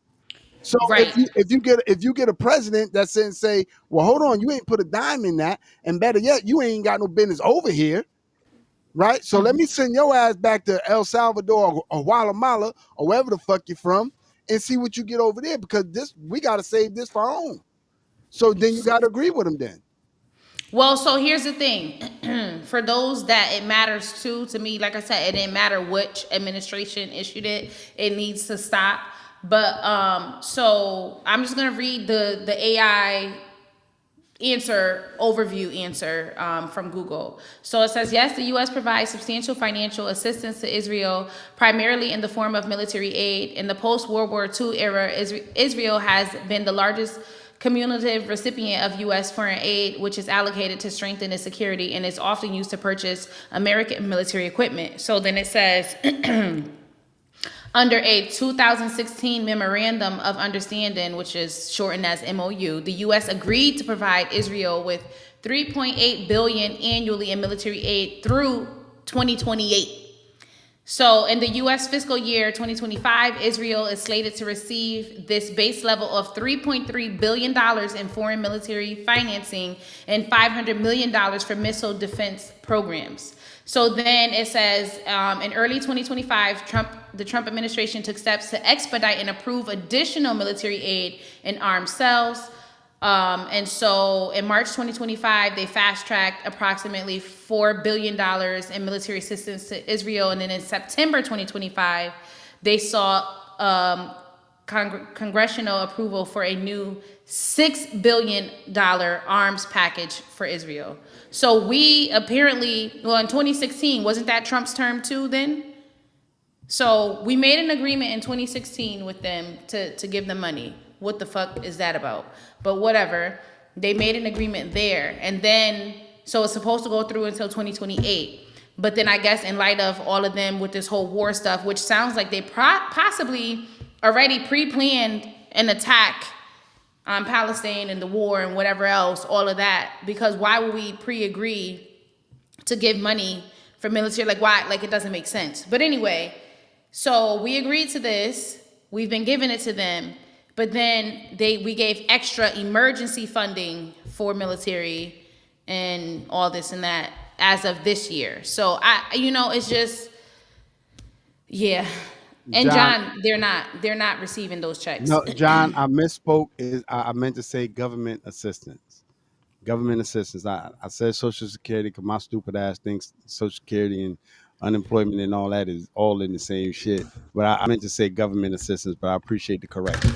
So right. if you get a president that's saying, say, well, hold on, you ain't put a dime in that, and better yet, you ain't got no business over here, right? So let me send your ass back to El Salvador or Guatemala or wherever the fuck you're from, and see what you get over there, because we got to save this for our own. So then you got to agree with him then. Well, so here's the thing. For those that it matters to me, like I said, it didn't matter which administration issued it. It needs to stop. But so I'm just gonna read the AI overview answer from Google. So it says, yes, the U.S. provides substantial financial assistance to Israel, primarily in the form of military aid. In the post-World War II era, Israel has been the largest cumulative recipient of U.S. foreign aid, which is allocated to strengthen its security and is often used to purchase American military equipment. So then it says, under a 2016 Memorandum of Understanding, which is shortened as MOU, the U.S. agreed to provide Israel with $3.8 billion annually in military aid through 2028. So in the U.S. fiscal year 2025, Israel is slated to receive this base level of $3.3 billion in foreign military financing and $500 million for missile defense programs. So then it says, in early 2025, the Trump administration took steps to expedite and approve additional military aid in armed cells. And so in March 2025, they fast-tracked approximately $4 billion in military assistance to Israel. And then in September 2025, they saw congressional approval for a new $6 billion arms package for Israel. So we apparently, well, in 2016, wasn't that Trump's term too then? So we made an agreement in 2016 with them to give them money. What the fuck is that about? But whatever. They made an agreement there. And then, so it's supposed to go through until 2028. But then I guess in light of all of them with this whole war stuff, which sounds like they possibly already pre-planned an attack on Palestine and the war and whatever else, all of that. Because why would we pre-agree to give money for military? Like why? Like it doesn't make sense. But anyway, so we agreed to this. We've been giving it to them. But then we gave extra emergency funding for military and all this and that as of this year. So it's just, yeah. And John, John, they're not receiving those checks. no, John, I misspoke. I meant to say government assistance. Government assistance. I said Social Security because my stupid ass thinks Social Security and unemployment and all that is all in the same shit. But I meant to say government assistance. But I appreciate the correction.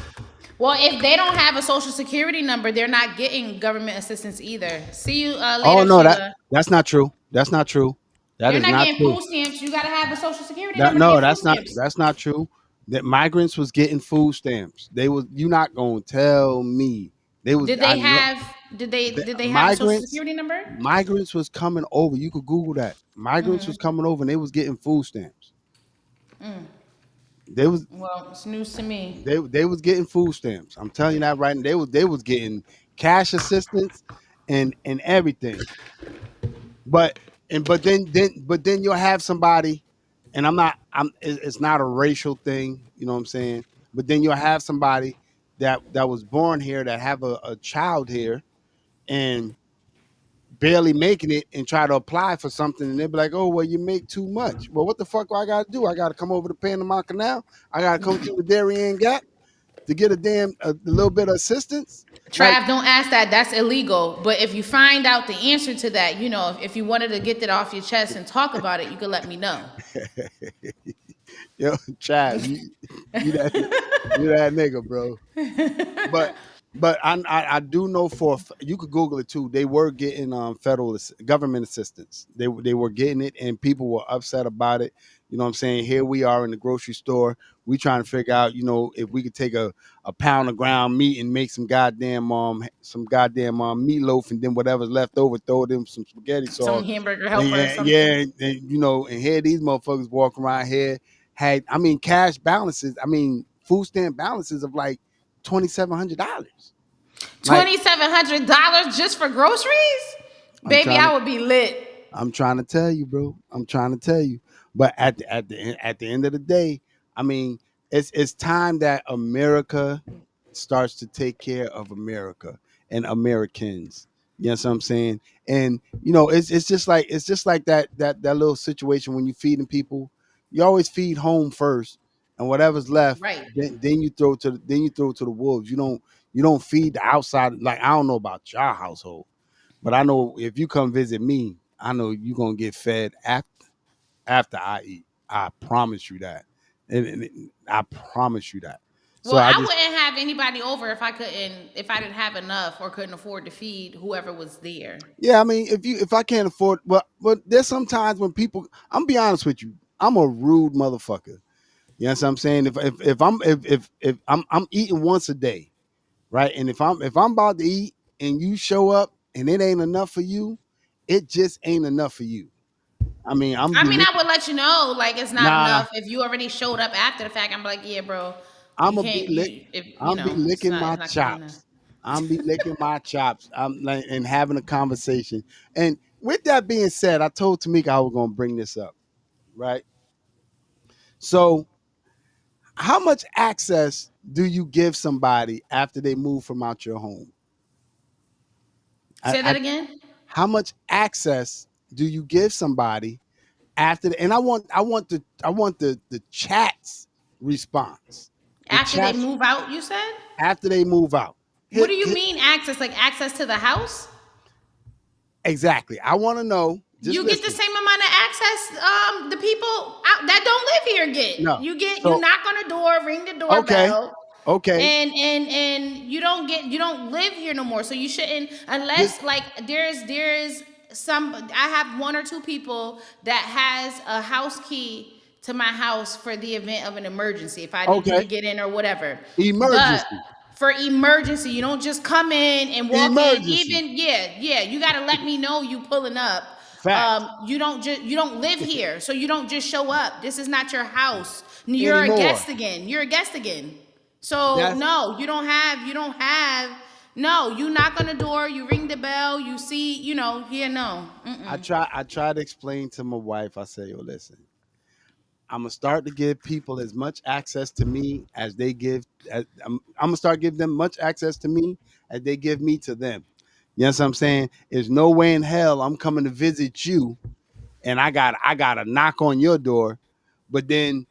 Well, if they don't have a social security number, they're not getting government assistance either. See you Oh later, no, Sheila. that's not true. That's not true. That They're is not not getting true. food stamps. You got to have a social security That number to no, get food stamps. that's not true. That migrants was getting food stamps. They was you not gonna tell me they was Did they have did they have a social migrants security number? migrants was coming over. You could Google that. Migrants was Hmm. coming over and they was getting food stamps. They was Well, it's news to me. they was getting food stamps. I'm telling you that right now. They was getting cash assistance and everything. But but then you'll have somebody, and it's not a racial thing, you know what I'm saying? But then you'll have somebody that was born here that have a child here and barely making it and try to apply for something and they'll be like, oh well, you make too much. Well, what the fuck do I gotta do? I gotta come over to Panama Canal. I gotta come through the Darien Gap to get a little bit of assistance. Like, Trav, don't ask that. That's illegal. But if you find out the answer to that, you know, if you wanted to get that off your chest and talk about it, you could let me know. yo, Chad, you that you that nigga, bro. But I do know you could Google it too. They were getting government assistance. They were getting it, and people were upset about it. You know what I'm saying? Here we are in the grocery store. We trying to figure out, if we could take a pound of ground meat and make some goddamn meatloaf, and then whatever's left over, throw it in some spaghetti Some sauce. hamburger And helper or yeah, something. yeah, and here these motherfuckers walking around here cash balances. Food stamp balances of like $2,700. Like $2,700 just for groceries? I'm Baby, trying I to, would be lit. I'm trying to tell you, bro. I'm trying to tell you. But at the end of the day, I mean, it's time that America starts to take care of America and Americans. You know what I'm saying? And it's just like that little situation when you feeding people. You always feed home first, and whatever's left, Right. then you throw to the wolves. You don't feed the outside. Like, I don't know about your household, but I know if you come visit me, I know you're gonna get fed after I eat. I promise you that. And I promise you that. So Well, I I just wouldn't have anybody over if I didn't have enough or couldn't afford to feed whoever was there. Yeah, if I can't afford, but there's sometimes when people, I'm be honest with you, I'm a rude motherfucker. You know what I'm saying? If I'm eating once a day, right? And if I'm about to eat and you show up and it ain't enough for you, it just ain't enough for you. I'm I be mean, I licking. would let you know, like it's not Nah, enough. If you already showed up after the fact, I'm like, yeah, bro, I'm you gonna be can't. lick. You if you I'm be know, licking my it's not gonna be enough. chops. I'm be licking my chops. I'm like and having a conversation. And with that being said, I told Tamika I was gonna bring this up, right? So, how much access do you give somebody after they move from out your home? I, Say that I, again. how much access do you give somebody and I want the chat's response. The After they chats move out, you said. after they move out. What Hit, do you hit, mean access? Like access to the house? exactly. I want to know. Just You get the listen. same amount of access the people out that don't live here get. No. You So knock on the door, ring the okay, doorbell, okay. and you don't live here no more. So you shouldn't This unless like there's some I have one or two people that has a house key to my house for the event of an emergency if I need to okay. get in or whatever. But Emergency. for emergency, you don't just come in and walk in. Emergency. Even yeah, you got to let me know you pulling up. Facts. You don't live here, so you don't just show up. This is not your house. You're a Anymore. guest again. You're a guest again. So That's no, no. You knock on the door, you ring the bell, you see, yeah, no. I Mm-mm. try to explain to my wife. I say, yo, listen. I'm gonna start to give people as much access to me as they give. I'm gonna start giving them much access to me as they give me to them. You know what I'm saying? There's no way in hell I'm coming to visit you, and I got to knock on your door, but then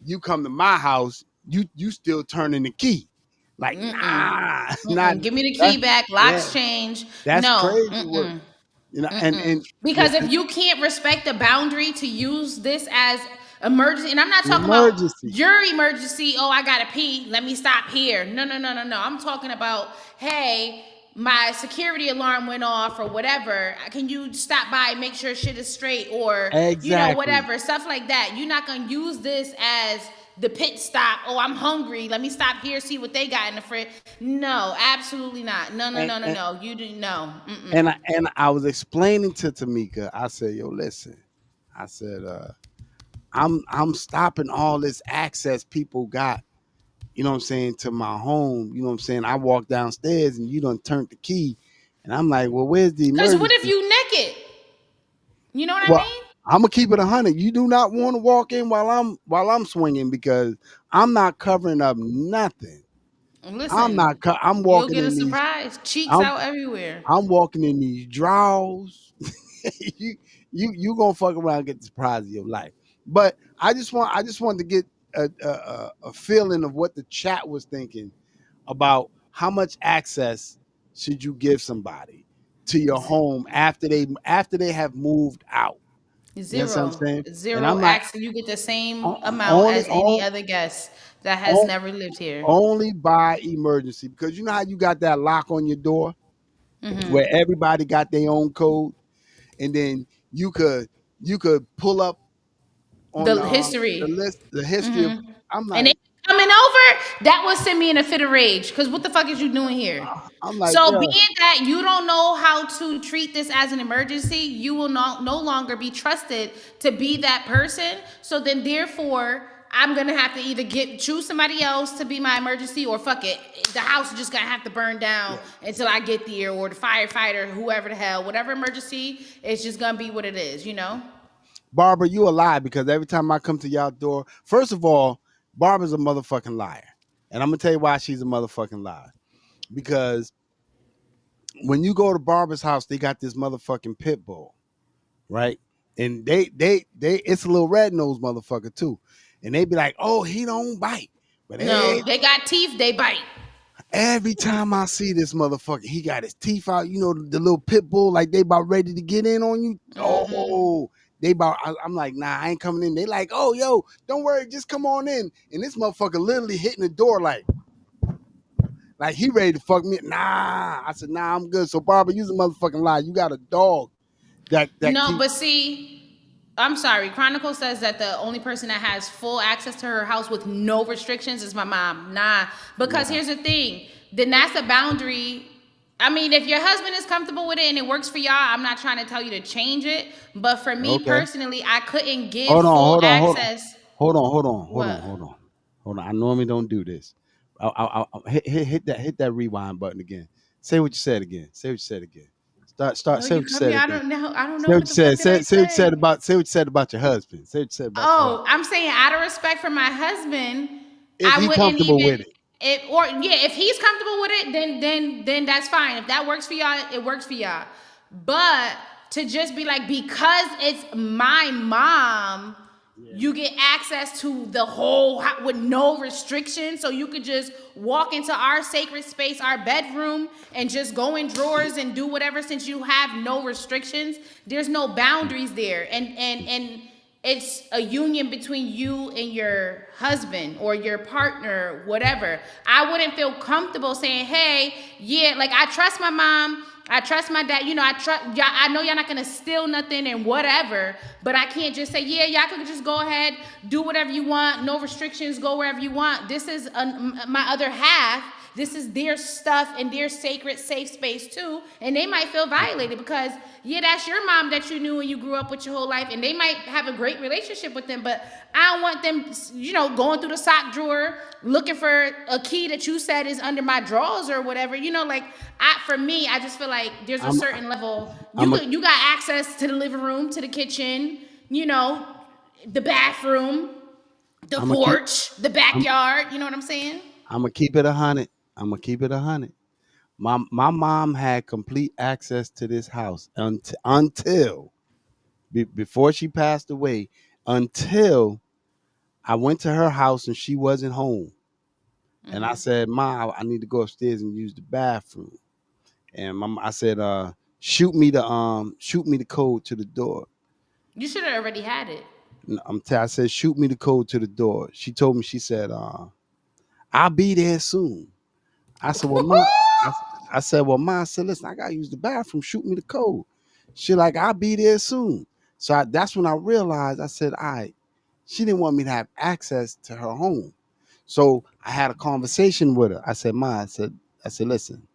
You come to my house, you still turning the key. Like, nah, not Give me the key that's back. yeah, Locks change. that's No. crazy work. You know, and Because if you can't respect the boundary to use this as emergency, and I'm not talking about emergency. your emergency, oh, I gotta pee, let me stop here. No, no, no, no, no. I'm talking about, hey, my security alarm went off or whatever. Can you stop by and make sure shit is straight? Or, Exactly. whatever, stuff like that. You're not gonna use this as the pit stop. Oh, I'm hungry. Let me stop here, see what they got in the fridge. No, absolutely not. No, no, And no, no, and, no. You do no. and I was explaining to Tamika, I said, yo, listen. I said, I'm stopping all this access people got, you know what I'm saying, to my home. You know what I'm saying? I walk downstairs and you done turned the key. And I'm like, well, where's the Because what if emergency? you naked? You know what I Well, mean? I'm gonna keep it 100. You do not want to walk in while I'm swinging because I'm not covering up nothing. I'm Listen, not. I'm you'll walking get a in these. surprise. Cheeks I'm out everywhere. I'm walking in these drawers. you you gonna fuck around and get the surprise of your life. But I just wanted to get a feeling of what the chat was thinking about how much access should you give somebody to your home after they have moved out. You know what I'm Zero. saying? And Zero I'm like, acts. You get the same amount only as any on, other guest that has on, never lived here. only by emergency because you know how you got that lock on your door where everybody got their own code, and then you could you could pull up on The the history. list the history of. I'm And they like, coming over, that would send me in a fit of rage. Because what the fuck is you doing here? I'm like, So yeah, being that you don't know how to treat this as an emergency, you will not no longer be trusted to be that person. So then therefore, I'm gonna have to either choose somebody else to be my emergency or fuck it. The house is just gonna have to burn down yeah. until I get there, or the firefighter, whoever the hell, whatever emergency, it's just gonna be what it is, you know? Barbara, you a lie because every time I come to y'all door, first of all, Barbara's a motherfucking liar, and I'm gonna tell you why she's a motherfucking liar. Because when you go to Barbara's house, they got this motherfucking pit bull, right? And they it's a little red nosed motherfucker too. And they be like, oh, he don't bite. But No, they got teeth, they bite. every time I see this motherfucker, he got his teeth out, the little pit bull, like they about ready to get in on you. Oh, I'm like, nah, I ain't coming in. They like, oh, yo, don't worry, just come on in. And this motherfucker literally hitting the door like he ready to fuck me. Nah. I said, nah, I'm good. So Barbara, you's a motherfucking lie. You got a dog that No, keep. but see, I'm sorry. Chronicle says that the only person that has full access to her house with no restrictions is my mom. Nah, because Nah. here's the thing. Then that's a boundary. I mean, if your husband is comfortable with it and it works for y'all, I'm not trying to tell you to change it. But for me Okay. personally, I couldn't give Hold on, full hold on, hold on. access. Hold on, hold on, hold on, What? hold on. Hold on. I normally don't do this. Hit that rewind button again. Say what you said again. Say what you said again. Start No, say you what you cut me. said I again. don't know. I don't know Say what what you the fuck said. did I say. Say what you said about your husband. Say what you said about your husband. Oh, I'm saying out of respect for my husband, If I he wouldn't comfortable even with it. if he's comfortable with it, then that's fine. If that works for y'all, it works for y'all. But to just be like, because it's my mom, you get access to the whole with no restrictions, so you could just walk into our sacred space, our bedroom, and just go in drawers and do whatever, since you have no restrictions. There's no boundaries there, and it's a union between you and your husband or your partner, whatever. I wouldn't feel comfortable saying, hey, yeah, like I trust my mom, I trust my dad, I trust y'all, I know y'all not gonna steal nothing and whatever, but I can't just say, yeah, y'all could just go ahead, do whatever you want, no restrictions, go wherever you want. This is my other half. This is their stuff and their sacred safe space too. And they might feel violated because, yeah, that's your mom that you knew and you grew up with your whole life. And they might have a great relationship with them, but I don't want them, going through the sock drawer, looking for a key that you said is under my drawers or whatever. For me, I just feel like there's a I'm certain level. I'm a You got access to the living room, to the kitchen, the bathroom, the I'm a keep porch, the I'm backyard. You know what I'm saying? I'm gonna keep it 100. I'm gonna keep it 100. My mom had complete access to this house until before she passed away, until I went to her house and she wasn't home. And I Hmm. said, Ma, I need to go upstairs and use the bathroom. And I said, shoot me the code to the door. You should have already had it. I said, shoot me the code to the door. She told me, she said, I'll be there soon. I said, well, Ma, I, I said, well, Ma, I said, listen, I gotta use the bathroom. Shoot me the code. She like, I'll be there soon. So that's when I realized. I said, all right, she didn't want me to have access to her home. So I had a conversation with her. I said, Ma, I said, listen,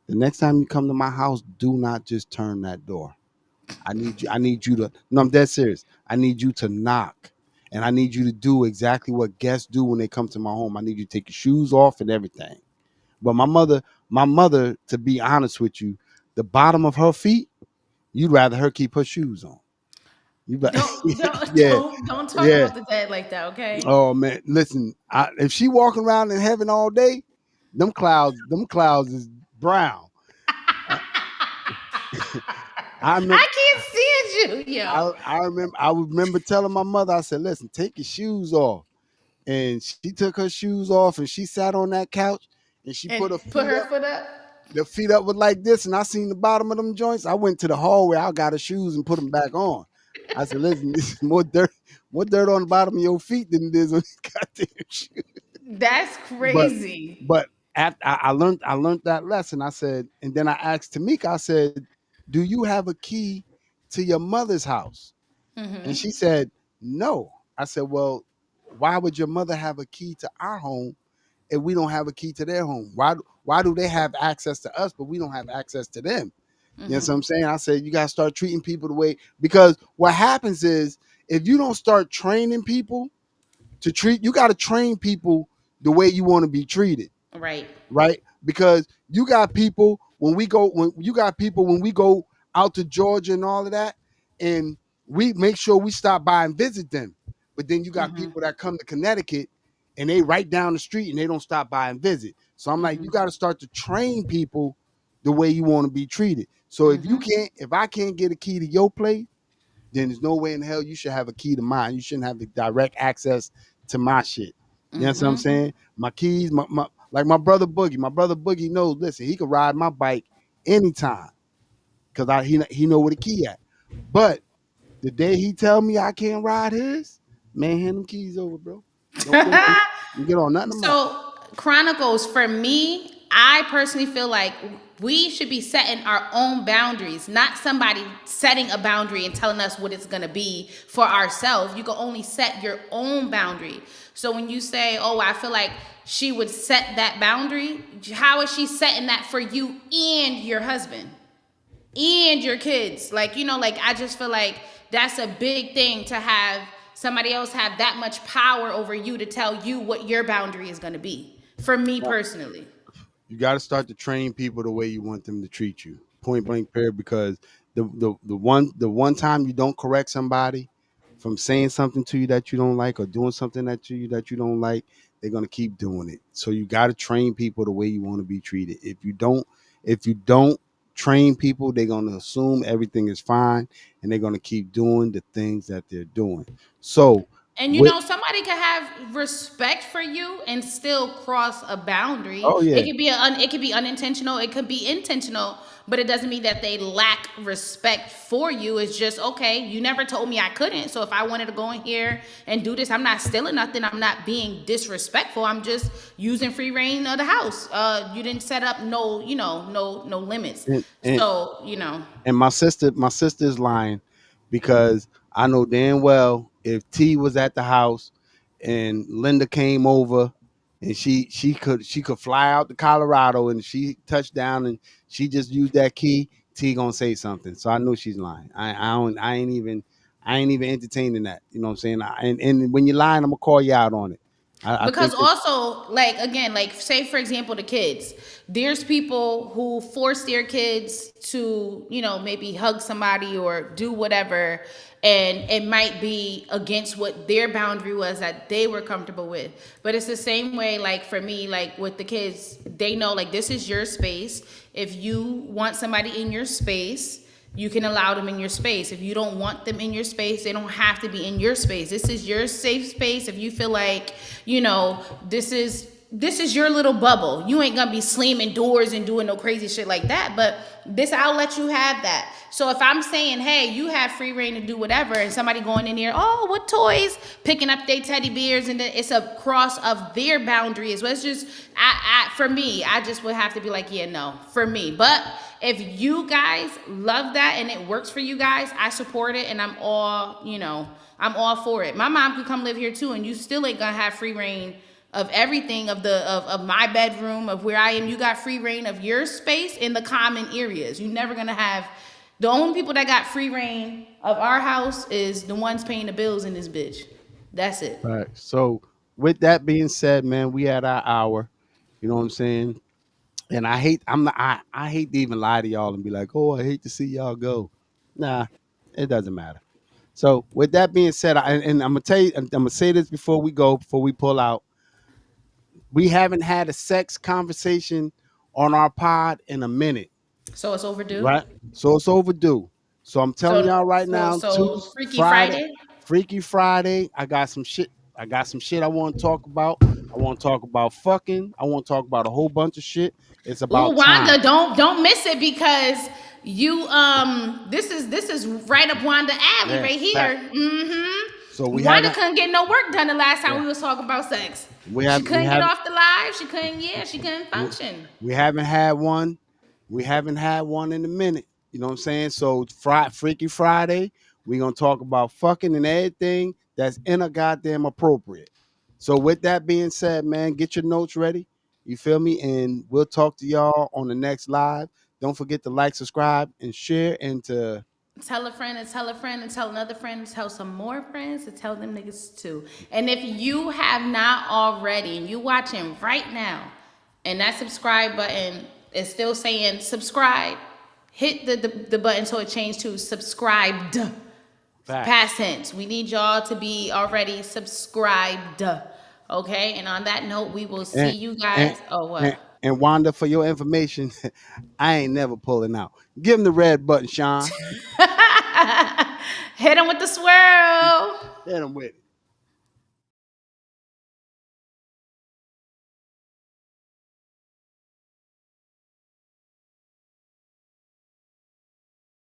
the next time you come to my house, do not just turn that door. I need you to, no, I'm dead serious. I need you to knock. And I need you to do exactly what guests do when they come to my home. I need you to take your shoes off and everything. But my mother, to be honest with you, the bottom of her feet, you'd rather her keep her shoes on. You bet. Yeah, Don't talk yeah. about the dead like that, okay? Oh man, listen. If she walking around in heaven all day, them clouds is brown. Uh, I remember, I can't stand you, yo. I remember telling my mother. I said, "Listen, take your shoes off." And she took her shoes off and she sat on that couch and she And put her put feet her up. foot up. The feet up was like this, and I seen the bottom of them joints. I went to the hallway. I got her shoes and put them back on. I said, "Listen, this is more dirt on the bottom of your feet than it is on these goddamn shoes." That's But crazy. but after I learned that lesson. I said, and then I asked Tamika. I said, "Do you have a key to your mother's house?" And Hmm. she said, "No." I said, "Well, why would your mother have a key to our home if we don't have a key to their home? Why do they have access to us, but we don't have access to them?" You know what Hmm. I'm saying? I said, you gotta start treating people the way, because what happens is, if you don't start training people to treat, you gotta train people the way you want to be treated, Right. right? Because you got people when we go out to Georgia and all of that, and we make sure we stop by and visit them. But then you got Hmm. people that come to Connecticut and they right down the street and they don't stop by and visit. So I'm like, you Hmm. got to start to train people the way you want to be treated. So Hmm. if I can't get a key to your place, then there's no way in hell you should have a key to mine. You shouldn't have the direct access to my shit. You know what I'm Hmm. saying? My keys, my like my brother Boogie. My brother Boogie knows. Listen, he could ride my bike anytime because he know where the key at. But the day he tell me I can't ride his, man, hand them keys over, bro. Don't get on nothing of mine. So, Chronicles, for me, I personally feel like we should be setting our own boundaries, not somebody setting a boundary and telling us what it's going to be for ourselves. You can only set your own boundary. So, when you say, oh, I feel like she would set that boundary, how is she setting that for you and your husband and your kids? Like, like I just feel like that's a big thing to have somebody else have that much power over you to tell you what your boundary is going to be. For me personally. You got to start to train people the way you want them to treat you. Point blank period. Because the one time you don't correct somebody from saying something to you that you don't like or doing something that you don't like, they're gonna keep doing it. So you got to train people the way you want to be treated. If you don't train people, they're gonna assume everything is fine and they're gonna keep doing the things that they're doing. So And with somebody could have respect for you and still cross a boundary. oh It yeah, could be it could be unintentional, it could be intentional, but it doesn't mean that they lack respect for you. It's just okay, you never told me I couldn't. So if I wanted to go in here and do this, I'm not stealing nothing. I'm not being disrespectful. I'm just using free reign of the house. You didn't set up no limits. and So, and my sister's lying, because I know damn well if T was at the house and Linda came over and she could fly out to Colorado and she touched down and she just used that key, T gonna say something. So I know she's lying. I ain't even entertaining that. You know what I'm saying? And when you're lying, I'm gonna call you out on it. I because think that also, like, again, like, say for example, the kids, there's people who force their kids to maybe hug somebody or do whatever, and it might be against what their boundary was that they were comfortable with. But it's the same way, like, for me, like with the kids, they know, like, this is your space. If you want somebody in your space, you can allow them in your space. If you don't want them in your space, they don't have to be in your space. This is your safe space. If you feel like, this is your little bubble. You ain't gonna be slamming doors and doing no crazy shit like that. But I'll let you have that. So if I'm saying, hey, you have free reign to do whatever, and somebody going in there, oh, what toys, picking up their teddy bears, and then it's a cross of their boundary as well. It's just, for me, I just would have to be like, yeah, no, for me. But if you guys love that and it works for you guys, I support it, and I'm all for it. My mom could come live here too, and you still ain't gonna have free reign of everything, of my bedroom, of where I am. You got free reign of your space in the common areas. You're never gonna have. The only people that got free reign of our house is the ones paying the bills in this bitch. That's it. Right. So with that being said, man, we had our hour. You know what I'm saying? And I hate to even lie to y'all and be like, oh, I hate to see y'all go. Nah, it doesn't matter. So with that being said, and I'm gonna say this before we pull out. We haven't had a sex conversation on our pod in a minute. So it's overdue. Right? So it's overdue. So I'm telling y'all right now, Freaky Friday. Freaky Friday. I got some shit I want to talk about. I want to talk about fucking. I want to talk about a whole bunch of shit. It's about Wanda, time. don't miss it, because you this is right up Wanda alley right here. Mm-hmm. So Wanda couldn't get no work done the last time we was talking about sex. She couldn't get off the live. She couldn't function. We haven't had one. We haven't had one in a minute. You know what I'm saying? So Freaky Friday, we're going to talk about fucking and everything that's goddamn appropriate. So with that being said, man, get your notes ready. You feel me? And we'll talk to y'all on the next live. Don't forget to like, subscribe, and share, and to tell a friend and tell a friend and tell another friend and tell some more friends to tell them niggas too. And if you have not already and you watching right now and that subscribe button is still saying subscribe, hit the button so it changed to subscribed. Past tense. We need y'all to be already subscribed. Okay? And on that note, we will see you guys. And Wanda, for your information, I ain't never pulling out. Give him the red button, Sean. Hit him with the swirl. Hit him with it.